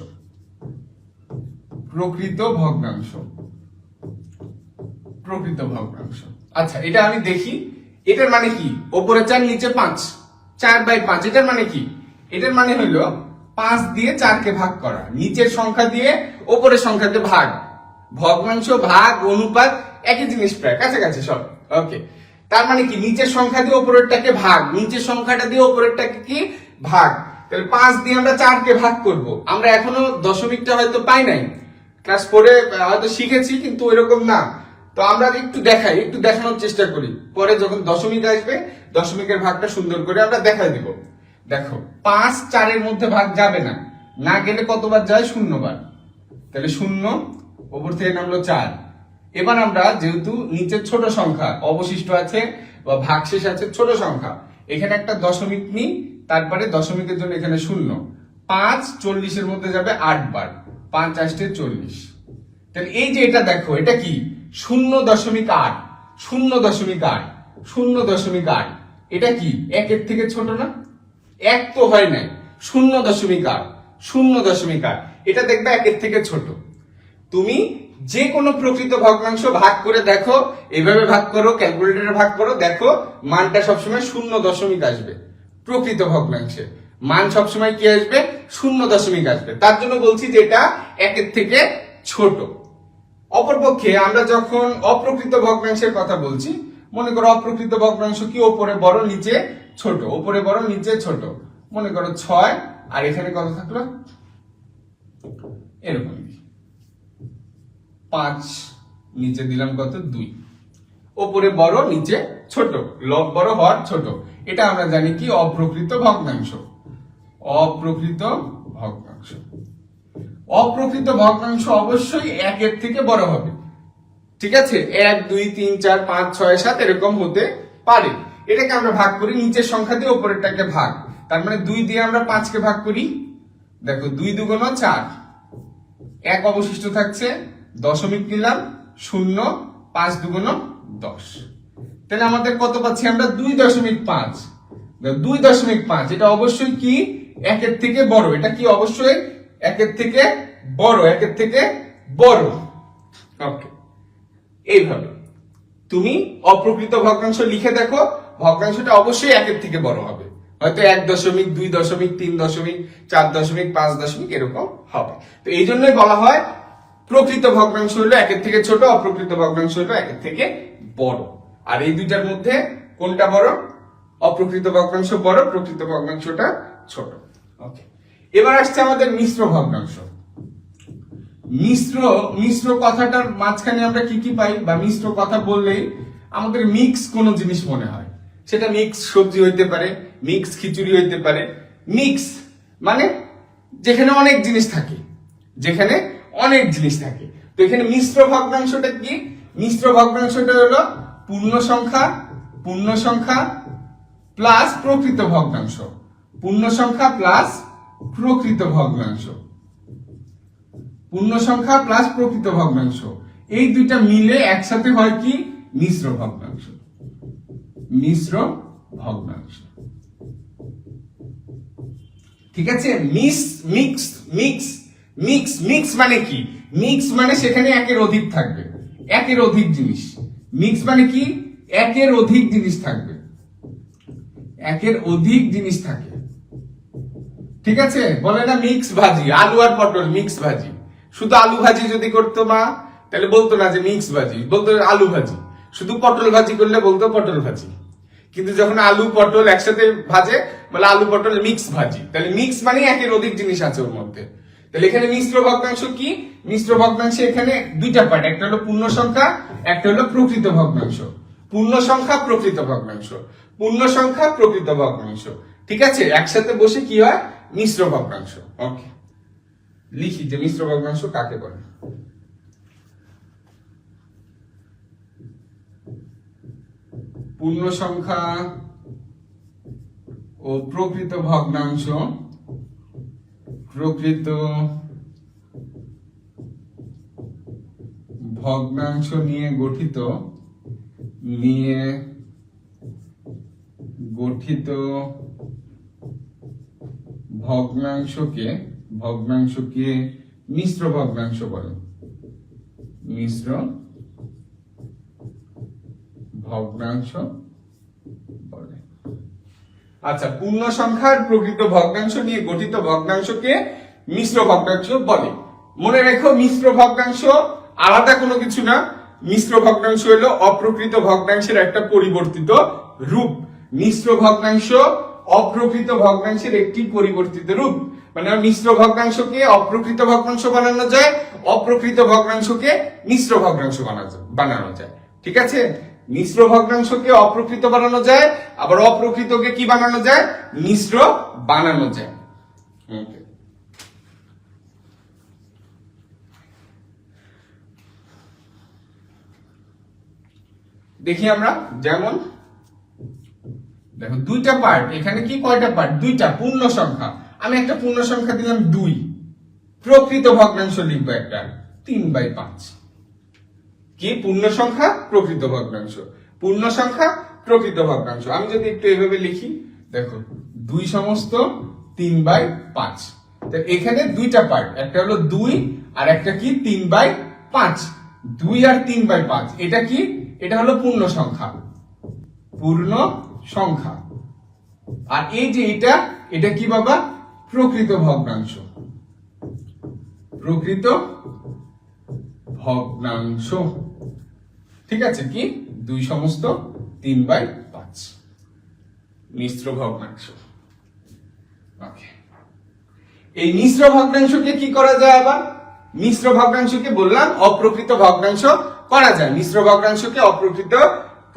প্রকৃত ভগ্নাংশ, প্রকৃত ভগ্নাংশ। আচ্ছা, এটা আমি দেখি, এটার মানে কি? ওপরে 4 নিচে 5, 4/5, এটার মানে কি? এটার মানে হলো 5 দিয়ে 4 কে ভাগ করা, নিচের সংখ্যা দিয়ে ওপরের সংখ্যাতে ভাগ। ভগ্নাংশ ভাগ অনুপাত একই জিনিস, প্রায় কাছাকাছি সব। ওকে, তার মানে কি? নিচের সংখ্যা দিয়ে ওপরেরটাকে ভাগ, নিচের সংখ্যাটা দিয়ে ওপরেরটাকে কি ভাগ। তাহলে 5 দিয়ে আমরা 4 কে ভাগ করব। আমরা এখনো দশমিকটা হয়তো পাই নাই, ক্লাস 4 এ হয়তো শিখেছি কিন্তু এরকম না। তো আমরা একটু দেখাই, একটু দেখানোর চেষ্টা করি, পরে যখন দশমিক আসবে দশমিকের ভাগটা সুন্দর করে আমরা দেখাই দিব। দেখো, 5 4 এর মধ্যে ভাগ যাবে না, না গেলে কতবার যায়? 0 বার। তাহলে 0 উপর থেকে নামলো 4। এবার আমরা যেহেতু নিচের ছোট সংখ্যা অবশিষ্ট আছে বা ভাগশেষ আছে ছোট সংখ্যা, এখানে একটা দশমিক নিই, তারপরে দশমিকের জন্য এখানে 0। 5 40 এর মধ্যে যাবে 8 বার, 5 8 40। তাহলে এই যে এটা দেখো, এটা কি? 0.8, 0.8, 0.8। এটা কি একের থেকে ছোট না? এক তো হয় নাই, 0.8, 0.8। এটা দেখবে একের থেকে ছোট। তুমি যে কোনো প্রকৃত ভগ্নাংশ ভাগ করে দেখো, এইভাবে ভাগ করো, ক্যালকুলেটরে ভাগ করো, দেখো মানটা সবসময় 0 আসবে। প্রকৃত ভগ্নাংশে মান সবসময় কি আসবে? 0 আসবে। তার জন্য বলছি যে এটা একের থেকে ছোট। অপরপক্ষে আমরা যখন অপ্রকৃত ভগ্নাংশের কথা বলছি, মনে করো অপ্রকৃত ভগ্নাংশ কি? ওপরে বড় নিচে ছোট, ওপরে বড় নিচে ছোট। মনে করো 6 আর এখানে কত থাকলো? এরকম 5, নিচে দিলাম কত? 2। ওপরে বড় নিচে ছোট, লব বড় হর ছোট। এটা আমরা জানি কি? অপ্রকৃত ভগ্নাংশ, অপ্রকৃত ভগ্নাংশ। অপ্রকৃত ভগ্নাংশ অবশ্যই একের থেকে বড় হবে, ঠিক আছে? 1 2 3 4 5 6 7 এরকম হতে পারে। এটাকে আমরা ভাগ করি নিচের সংখ্যা দিয়ে উপরেরটাকে ভাগ। তার মানে 2 দিয়ে আমরা 5 কে ভাগ করি। দেখো 2 2 4, 1 অবশিষ্ট থাকছে, দশমিক নিলাম 0, 5 2 10। তাহলে আমাদের কত পাচ্ছি আমরা? 2.5। 2.5 এটা অবশ্যই কি? একের থেকে বড়। এটা কি? অবশ্যই একের থেকে বড়, একের থেকে বড়। ওকে, এইভাবে। তুমি অপ্রকৃত ভগ্নাংশ লিখে দেখো, ভগ্নাংশটা অবশ্যই 1 এর থেকে বড় হবে, হয়তো 1 দশমিক, 2 দশমিক, 3 দশমিক, 4 দশমিক, 5 দশমিক এরকম হবে। তো এই জন্যই বলা হয় প্রকৃত ভগ্নাংশ হলো 1 এর থেকে ছোট, অপ্রকৃত ভগ্নাংশ হলো 1 এর থেকে বড়। আর এই দুইটার মধ্যে কোনটা বড়? অপ্রকৃত ভগ্নাংশ বড়, প্রকৃত ভগ্নাংশটা ছোট। ওকে, এবার আসছে আমাদের মিশ্র ভগ্নাংশ। মিশ্র কথাটার মাঝখানে আমরা কি কি পাই, বা মিশ্র কথা বললেই আমাদের মিক্স কোন জিনিস মনে হয়। সেটা মিক্স সবজি হইতে পারে, মিক্স খিচুড়ি হইতে পারে। মিক্স মানে যেখানে অনেক জিনিস থাকে, যেখানে অনেক জিনিস থাকে। তো এখানে মিশ্র ভগ্নাংশটা কি? মিশ্র ভগ্নাংশটা হলো পূর্ণ সংখ্যা প্লাস প্রকৃত ভগ্নাংশ, পূর্ণ সংখ্যা প্লাস প্রকৃত ভগ্নাংশ, পূর্ণ সংখ্যা প্লাস প্রকৃত ভগ্নাংশ, এই দুইটা মিলে একসাথে হয় কি? মিশ্র ভগ্নাংশ। মিশ্র ভগ্নাংশ, ঠিক আছে? মিক্স মানে কি? মিক্স মানে সেখানে একের অধিক থাকবে, একের অধিক জিনিস। মিক্স মানে কি? একের অধিক জিনিস থাকবে, একের অধিক জিনিস থাকে, ঠিক আছে? বলে না মিক্স ভাজি, আলু আর পটল মিক্স ভাজি। শুধু আলু ভাজি যদি করতো মা, তাহলে বলতো না যে মিক্স ভাজি, বলতো আলু ভাজি। শুধু পটল ভাজি করলে বলতো পটল ভাজি। কিন্তু যখন আলু পটল একসাথে ভাজে, বলে আলু পটল মিক্স ভাজি। তাহলে মিক্স মানে একের অধিক জিনিস আছে ওর মধ্যে। তাহলে এখানে মিশ্র ভগ্নাংশ কি? মিশ্র ভগ্নাংশে এখানে দুইটা পার্ট, একটা হলো পূর্ণ সংখ্যা, একটা হলো প্রকৃত ভগ্নাংশ। পূর্ণ সংখ্যা, প্রকৃত ভগ্নাংশ, পূর্ণ সংখ্যা, প্রকৃত ভগ্নাংশ, ঠিক আছে? একসাথে বসে কি হয়? মিশ্র ভগ্নাংশ। ওকে, লিখি যে মিশ্র ভগ্নাংশ কাকে বলে। পূর্ণ সংখ্যা ও প্রকৃত ভগ্নাংশ, প্রকৃত ভগ্নাংশ নিয়ে গঠিত ভগ্নাংশকে মিশ্র ভগ্নাংশ বলে। মিশ্র ভগ্নাংশ বলে। আচ্ছা, পূর্ণ সংখ্যার প্রকৃত ভগ্নাংশ নিয়ে গঠিত ভগ্নাংশকে মিশ্র ভগ্নাংশ বলে। মনে রেখো, মিশ্র ভগ্নাংশ আলাদা কোনো কিছু না। মিশ্র ভগ্নাংশ হলো অপ্রকৃত ভগ্নাংশের একটা পরিবর্তিত রূপ। মিশ্র ভগ্নাংশ অপ্রকৃত ভগ্নাংশের একটি পরিবর্তিত রূপ। মানে মিশ্র ভগ্নাংশকে অপ্রকৃত ভগ্নাংশ বানানো যায়, অপ্রকৃত ভগ্নাংশকে মিশ্র ভগ্নাংশ বানানো যায়, ঠিক আছে? মিশ্র ভগ্নাংশকে অপ্রকৃত বানানো যায়, আবার অপ্রকৃতকে কি বানানো যায়? মিশ্র বানানো যায়। দেখি আমরা, যেমন দেখো দুইটা পার্ট, এখানে কি কয়টা পার্ট? দুইটা। পূর্ণ সংখ্যা, আমি একটা পূর্ণ সংখ্যা দিলাম 2, প্রকৃত ভগ্নাংশ লিখবো একটা 3/5। কি? পূর্ণ সংখ্যা, প্রকৃত ভগ্নাংশ, পূর্ণ সংখ্যা, প্রকৃত ভগ্নাংশ। আমি যদি একটু এইভাবে লিখি, দেখো 2 সমস্ত 3/5। এখানে দুইটা পার্ট, একটা হলো 2 আর একটা কি 3/5। 2 আর 3/5, এটা কি? এটা হলো পূর্ণ সংখ্যা, পূর্ণ সংখ্যা। আর এই যে এটা কি বাবা? প্রকৃত ভগ্নাংশ, প্রকৃত ভগ্নাংশ, ঠিক আছে? কি? 2 সমস্ত 3/5 মিশ্র ভগ্নাংশ। ওকে, এই মিশ্র ভগ্নাংশকে কি করা যায়? আবার মিশ্র ভগ্নাংশকে বললাম অপ্রকৃত ভগ্নাংশ করা যায়। মিশ্র ভগ্নাংশকে অপ্রকৃত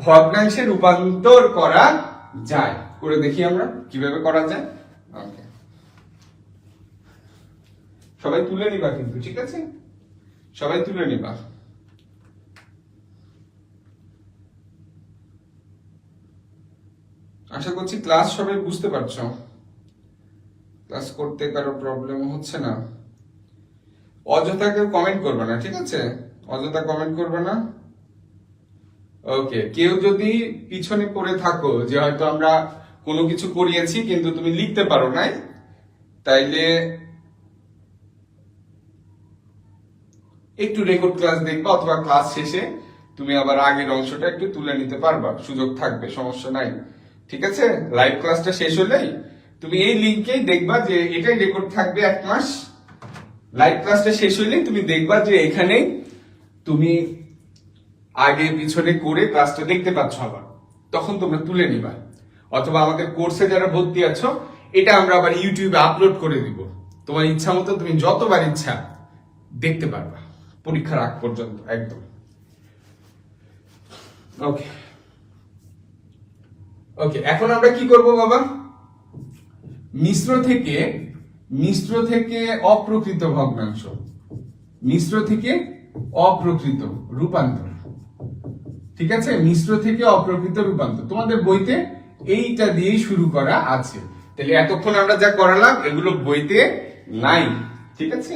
ভগ্নাংশে রূপান্তর করা যায়। করে দেখি আমরা কিভাবে করা যায়। ওকে, সবাই তুলে নিবা কিন্তু, ঠিক আছে? সবাই তুলে নিবা। আশা করছি ক্লাস সবাই বুঝতে পারছো। ক্লাস করতে কারো প্রবলেম হচ্ছে না? অযথা কেউ কমেন্ট করবে না, ঠিক আছে? অযথা কমেন্ট করবে না। ওকে, কেউ যদি পিছনে পড়ে থাকো যে হয়তো আমরা কোনো কিছু করিয়েছি কিন্তু তুমি লিখতে পারো নাই, তাইলে একটু রেকর্ড ক্লাস দেখবা, অথবা ক্লাস শেষে তুমি আবার আগের অংশটা একটু তুলে নিতে পারবা, সুযোগ থাকবে, সমস্যা নাই। ঠিক আছে, লাইভ ক্লাসটা শেষ হলেই তুমি এই লিংকেই দেখবা যে এটাই রেকর্ড থাকবে 1 মাস। লাইভ ক্লাসটা শেষ হলেই তুমি দেখবা যে এখানে তুমি আগে পিছনে করে ক্লাসটা দেখতে পাচ্ছ, আবার তখন তোমরা তুলে নিবা। অথবা আমাদের কোর্সে যারা ভর্তি আছো, এটা আমরা আবার ইউটিউবে আপলোড করে দিব, তোমার ইচ্ছা মতো তুমি যতবার ইচ্ছা দেখতে পারবা পরীক্ষার আগ পর্যন্ত একদম। ওকে ওকে, এখন আমরা কি করব বাবা? মিশ্র থেকে অপ্রকৃত ভগ্নাংশ, মিশ্র থেকে অপ্রকৃত রূপান্তর। ঠিক আছে, মিশ্র থেকে অপ্রকৃত রূপান্তর তোমাদের বইতে এইটা দিয়েই শুরু করা আছে। তাহলে এতক্ষণ আমরা যা করালাম এগুলো বইতে নাই। ঠিক আছে,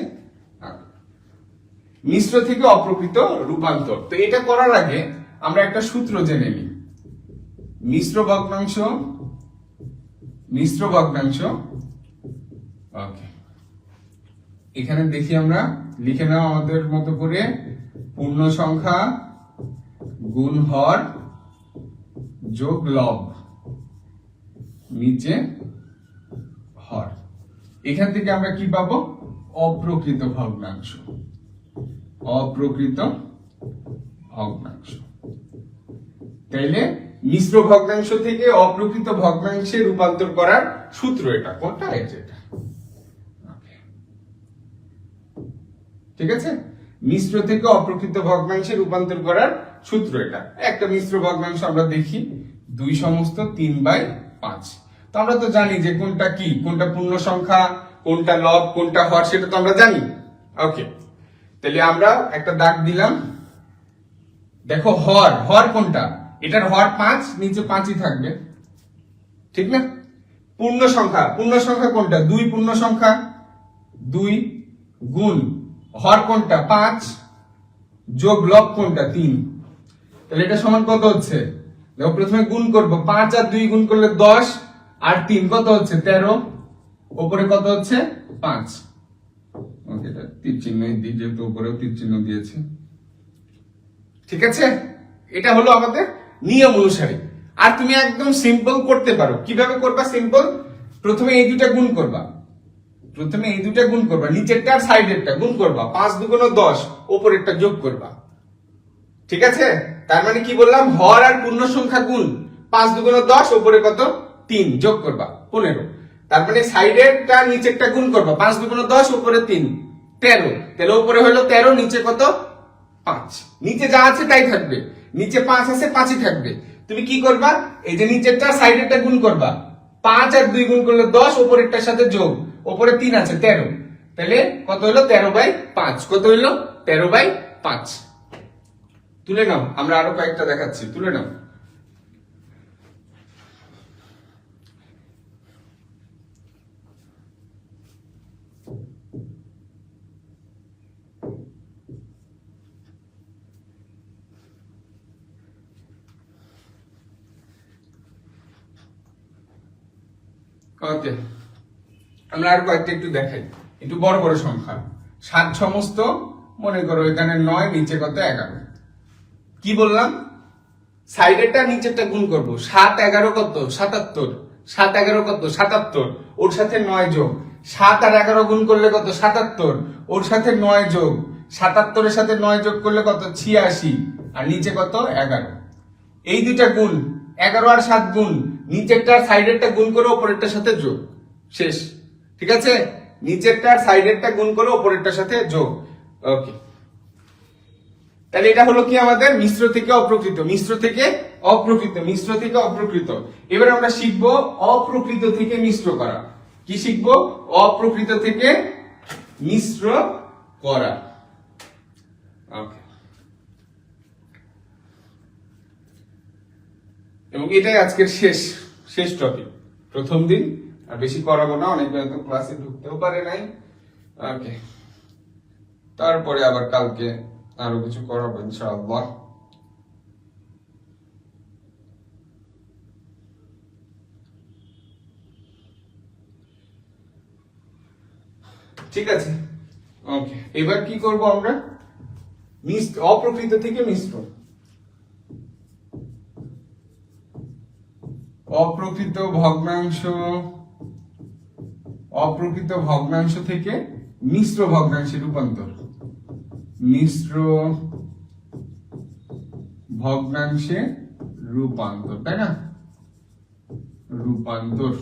মিশ্র থেকে অপ্রকৃত রূপান্তর। তো এটা করার আগে আমরা একটা সূত্র জেনে নিই। মিশ্র ভগ্নাংশ ওকে, এখানে দেখি আমরা লিখে নাও আমাদের মতো করে, পূর্ণ সংখ্যা গুণ হর যোগ লব, নিচে হর। এখান থেকে আমরা কি পাবো? অপ্রকৃত ভগ্নাংশ, অপ্রকৃত ভগ্নাংশ। তাইলে মিশ্র ভগ্নাংশ থেকে অপ্রকৃত ভগ্নাংশে রূপান্তর করার সূত্র এটা। কোনটা? এটা। ঠিক আছে, মিশ্র থেকে অপ্রকৃত ভগ্নাংশে রূপান্তর করার সূত্র এটা। একটা মিশ্র ভগ্নাংশ আমরা দেখি 2/3/5। তো আমরা তো জানি যে কোনটা কি, কোনটা পূর্ণ সংখ্যা, কোনটা লব, কোনটা হর, সেটা তো আমরা জানি। ওকে, তাহলে আমরা একটা দাগ দিলাম। দেখো হর কোনটা? এটার হর 5, নিচে 5ই থাকবে, ঠিক না? পূর্ণ সংখ্যা কোনটা? 2 পূর্ণ সংখ্যা, 2 গুণ হর কোনটা? 5 যোগ লব কোনটা? 3। তাহলে এটা সমান কত হচ্ছে? দেখো প্রথমে গুণ করব, 5 আর 2 গুণ করলে 10, আর 3 কত হচ্ছে? 13। উপরে কত হচ্ছে? 5। ওকে, এটা তীর চিহ্ন দিই যেহেতু উপরেও তীর চিহ্ন দিয়েছে। ঠিক আছে, এটা হলো আমাদের নিয়ম অনুসারে। আর তুমি একদম সিম্পল করতে পারো। কিভাবে করবা সিম্পল? প্রথমে এই দুটা গুণ করবা, নিচেরটা আর সাইডেরটা গুণ করবা, 5 দুগুণ 10, উপরেরটা যোগ করবা। ঠিক আছে, তার মানে কি বললাম? হর আর পূর্ণ সংখ্যা গুণ, 5 দুগুণ 10, উপরে কত? 3, যোগ করবা 15। তার মানে সাইডেরটা নিচেরটা গুণ করবা, 5 দুগুণ 10, উপরে 3, 13। তাহলে উপরে হলো 13, নিচে কত? 5। নিচে যা আছে তাই থাকবে, নিচে 5 আছে, 5ই থাকবে। তুমি কি করবা? এই যে নিচেরটা সাইডেরটা গুণ করবা, 5 আর 2 গুণ করলে 10, উপরেরটার সাথে যোগ, উপরে 3 আছে, 13। তাহলে কত হলো? 13/5। কত হলো? 13/5। তুলে নাও, আমরা আরো কয়েকটা দেখাচ্ছি, তুলে নাও। ওকে, আমরা আর কয়েকটা একটু দেখাই, একটু বড় বড় সংখ্যা। 7 সমস্ত, মনে করো এখানে 9, নিচে কত? 11। কি বললাম? সাইডেরটা নিচেরটা গুণ করব। 7 11 কত? 77। 7 11 কত? 77। ওর সাথে 9 যোগ। 7 আর 11 গুণ করলে কত? 77। ওর সাথে 9 যোগ। 77 এর সাথে 9 যোগ করলে কত? 86। আর নিচে কত? 11। এই দুইটা গুণ, 11 আর 7 গুণ, নিচেরটা আর সাইডেরটা গুণ করে উপরেরটার সাথে যোগ, শেষ। ঠিক আছে, নিচেরটা আর সাইডেরটা গুণ করে উপরেরটার সাথে যোগ। ওকে, তাহলে এটা হলো কি আমাদের মিশ্র থেকে অপ্রকৃত, এবার আমরা শিখবো অপ্রকৃত থেকে মিশ্র করা। কি শিখবো? অপ্রকৃত থেকে মিশ্র করা। ওকে, এবং এটাই আজকের শেষ টপিক, প্রথম দিন। আর বেশি করাবো না, অনেকে হয়তো ক্লাসে ঢুকতেও পারে নাই। ওকে, তারপরে আবার কালকে আরো কিছু করাবো ইনশাআল্লাহ। ঠিক আছে, ওকে, এবার কি করব আমরা? অপ্রকৃত থেকে মিশ্র। অপ্রকৃত ভগ্নাংশ থেকে মিশ্র ভগ্নাংশে রূপান্তর, মিশ্র ভগ্নাংশে রূপান্তর, তাই না? রূপান্তর,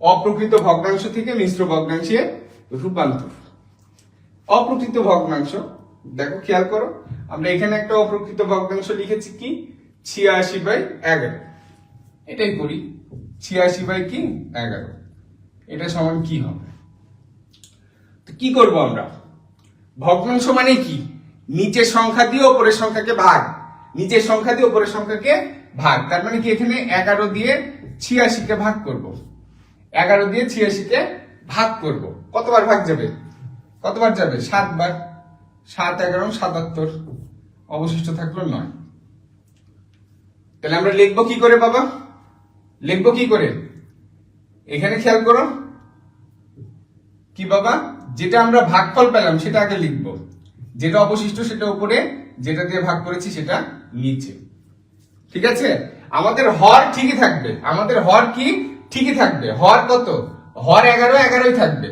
অপ্রকৃত ভগ্নাংশ থেকে মিশ্র ভগ্নাংশে রূপান্তর। অপ্রকৃত ভগ্নাংশ, দেখো খেয়াল করো, আমরা এখানে একটা অপ্রকৃত ভগ্নাংশ লিখেছি কি 86/11। এটাই করি, 86/11 এটা সমান কি হবে? তো কি করব আমরা? ভগ্নাংশ মানে কি? নিচের সংখ্যা দিয়ে উপরের সংখ্যাকে ভাগ, নিচের সংখ্যা দিয়ে উপরের সংখ্যাকে ভাগ। তার মানে কি এখানে 11 দিয়ে 86কে ভাগ করব, 11 দিয়ে 86কে ভাগ করব। কতবার ভাগ যাবে? কতবার যাবে? 7 বার। 7 11 77, অবশিষ্ট থাকলো 9। তাহলে আমরা লিখবো কি করে বাবা? লিখবো কি করে? এখানে খেয়াল করো কি বাবা, যেটা আমরা ভাগফল পেলাম সেটা আগে লিখবো, যেটা অবশিষ্ট সেটা উপরে, যেটা দিয়ে ভাগ করেছি সেটা নিচে। ঠিক আছে? আমাদের হর ঠিকই থাকবে, আমাদের হর কি ঠিকই থাকবে। হর কত? হর 11 থাকবে।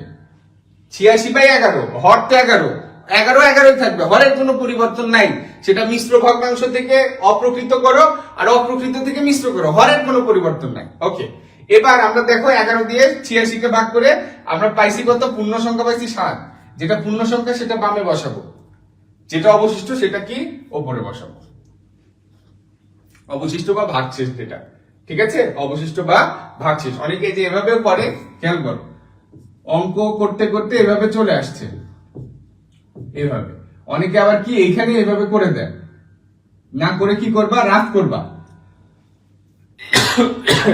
86/11, হর তো 11 থাকবে, হরের কোনো পরিবর্তন নাই। সেটা মিশ্র ভগ্নাংশ থেকে অপ্রকৃত করো আর অপ্রকৃত থেকে মিশ্র করো, হরের কোনো পরিবর্তন নাই। ওকে, এবার আমরা দেখো 11 দিয়ে 86কে ভাগ করে আমরা পাইছি কত? পূর্ণ সংখ্যা পাইছি 7। যেটা পূর্ণ সংখ্যা সেটা বামে বসাবো, যেটা অবশিষ্ট সেটা কি ওপরে বসাবো। অবশিষ্ট বা ভাগশেষ যেটা, ঠিক আছে? অবশিষ্ট বা ভাগশেষ। অনেকে যে এভাবেও করে, খেয়াল করো, অঙ্ক করতে করতে এভাবে চলে আসছে, এভাবে। অনেকে আবার কি এইখানে এভাবে করে দেয়, না করে কি করবা? রাফ করবা,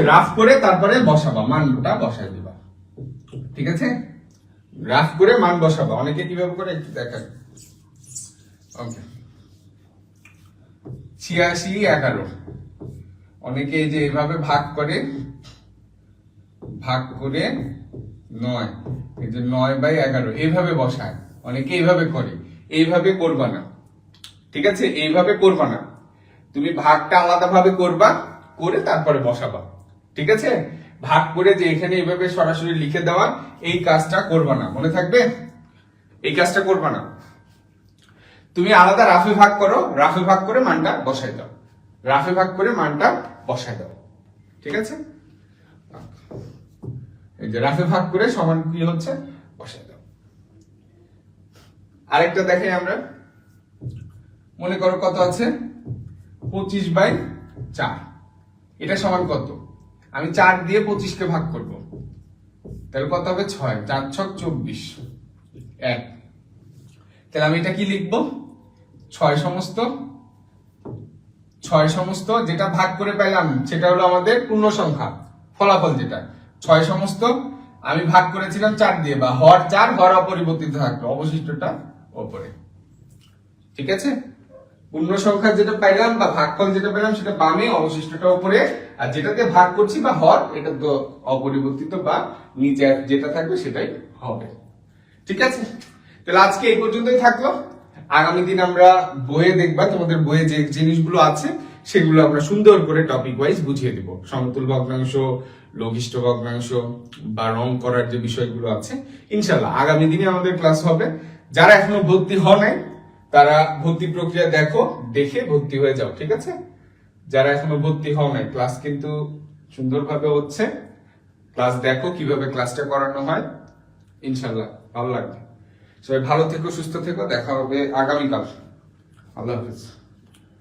রাফ করে তারপরে বসাবা, মানটা বসাই দিবা। ঠিক আছে? রাফ করে মান বসাবা। অনেকে কিভাবে করে একটু দেখান। ওকে, 86/11, অনেকে এই যে এভাবে ভাগ করে 9, এই যে 9/11 এইভাবে বসায়। অনেকে এইভাবে করে, এইভাবে করবা না, ঠিক আছে? এইভাবে করবা না, তুমি ভাগটা আলাদা ভাবে করবা, করে তারপরে বসাবা। ঠিক আছে? ভাগ করে যে এখানে এইভাবে সরাসরি লিখে দেওয়া, এই কাজটা করবা না, মনে থাকবে? এই কাজটা করবা না। তুমি আলাদা রাফে ভাগ করো, রাফে ভাগ করে মানটা বসাই দাও, রাফে ভাগ করে মানটা বসাই দাও। ঠিক আছে? এই যে রাফে ভাগ করে সমান কি হচ্ছে বসাই দাও। আরেকটা দেখাই আমরা, মনে করো কত আছে? 25/4। এটা সমান কত? আমি 4 দিয়ে 25কে ভাগ করব, তাহলে কত হবে? 6, 4 6 24, 1। তাহলে আমি এটা কি লিখবো? 6 সমস্ত যেটা ভাগ করে পেলাম সেটা হলো আমাদের পূর্ণ সংখ্যা, ফলাফল যেটা 6 সমস্ত আমি ভাগ করেছিলাম 4 দিয়ে, বা হর 4, হর অপরিবর্তিত থাকলো, অবশিষ্টটা উপরে। ঠিক আছে? পূর্ণ সংখ্যা যেটা পাইলাম বা ভাগফল যেটা পেলাম সেটা বামে, অবশিষ্টটা উপরে, আর যেটাতে ভাগ করছি বা হর এটা তো অপরিবর্তিত বা নিচে যেটা থাকবে সেটাই হবে। ঠিক আছে? তাহলে আজকে এই পর্যন্তই থাকলো। আগামী দিন আমরা বইয়ে দেখবা, তোমাদের বইয়ে যে জিনিসগুলো আছে সেগুলো আমরা সুন্দর করে টপিক ওয়াইজ বুঝিয়ে দিব। সমতুল ভগ্নাংশ, লঘিষ্ঠ ভগ্নাংশ বা রং করার যে বিষয়গুলো আছে, ইনশাল্লাহ আগামী দিনে আমাদের ক্লাস হবে। যারা এখনো ভর্তি হন নাই তারা ভর্তি প্রক্রিয়া দেখো, দেখে ভর্তি হয়ে যাও। ঠিক আছে? যারা এখনো ভর্তি হও নাই, ক্লাস কিন্তু সুন্দরভাবে হচ্ছে, ক্লাস দেখো কিভাবে ক্লাসটা করানো হয়, ইনশাল্লাহ ভালো লাগবে। সবাই ভালো থেকো, সুস্থ থেকো, দেখা হবে আগামীকাল। আল্লাহ হাফেজ।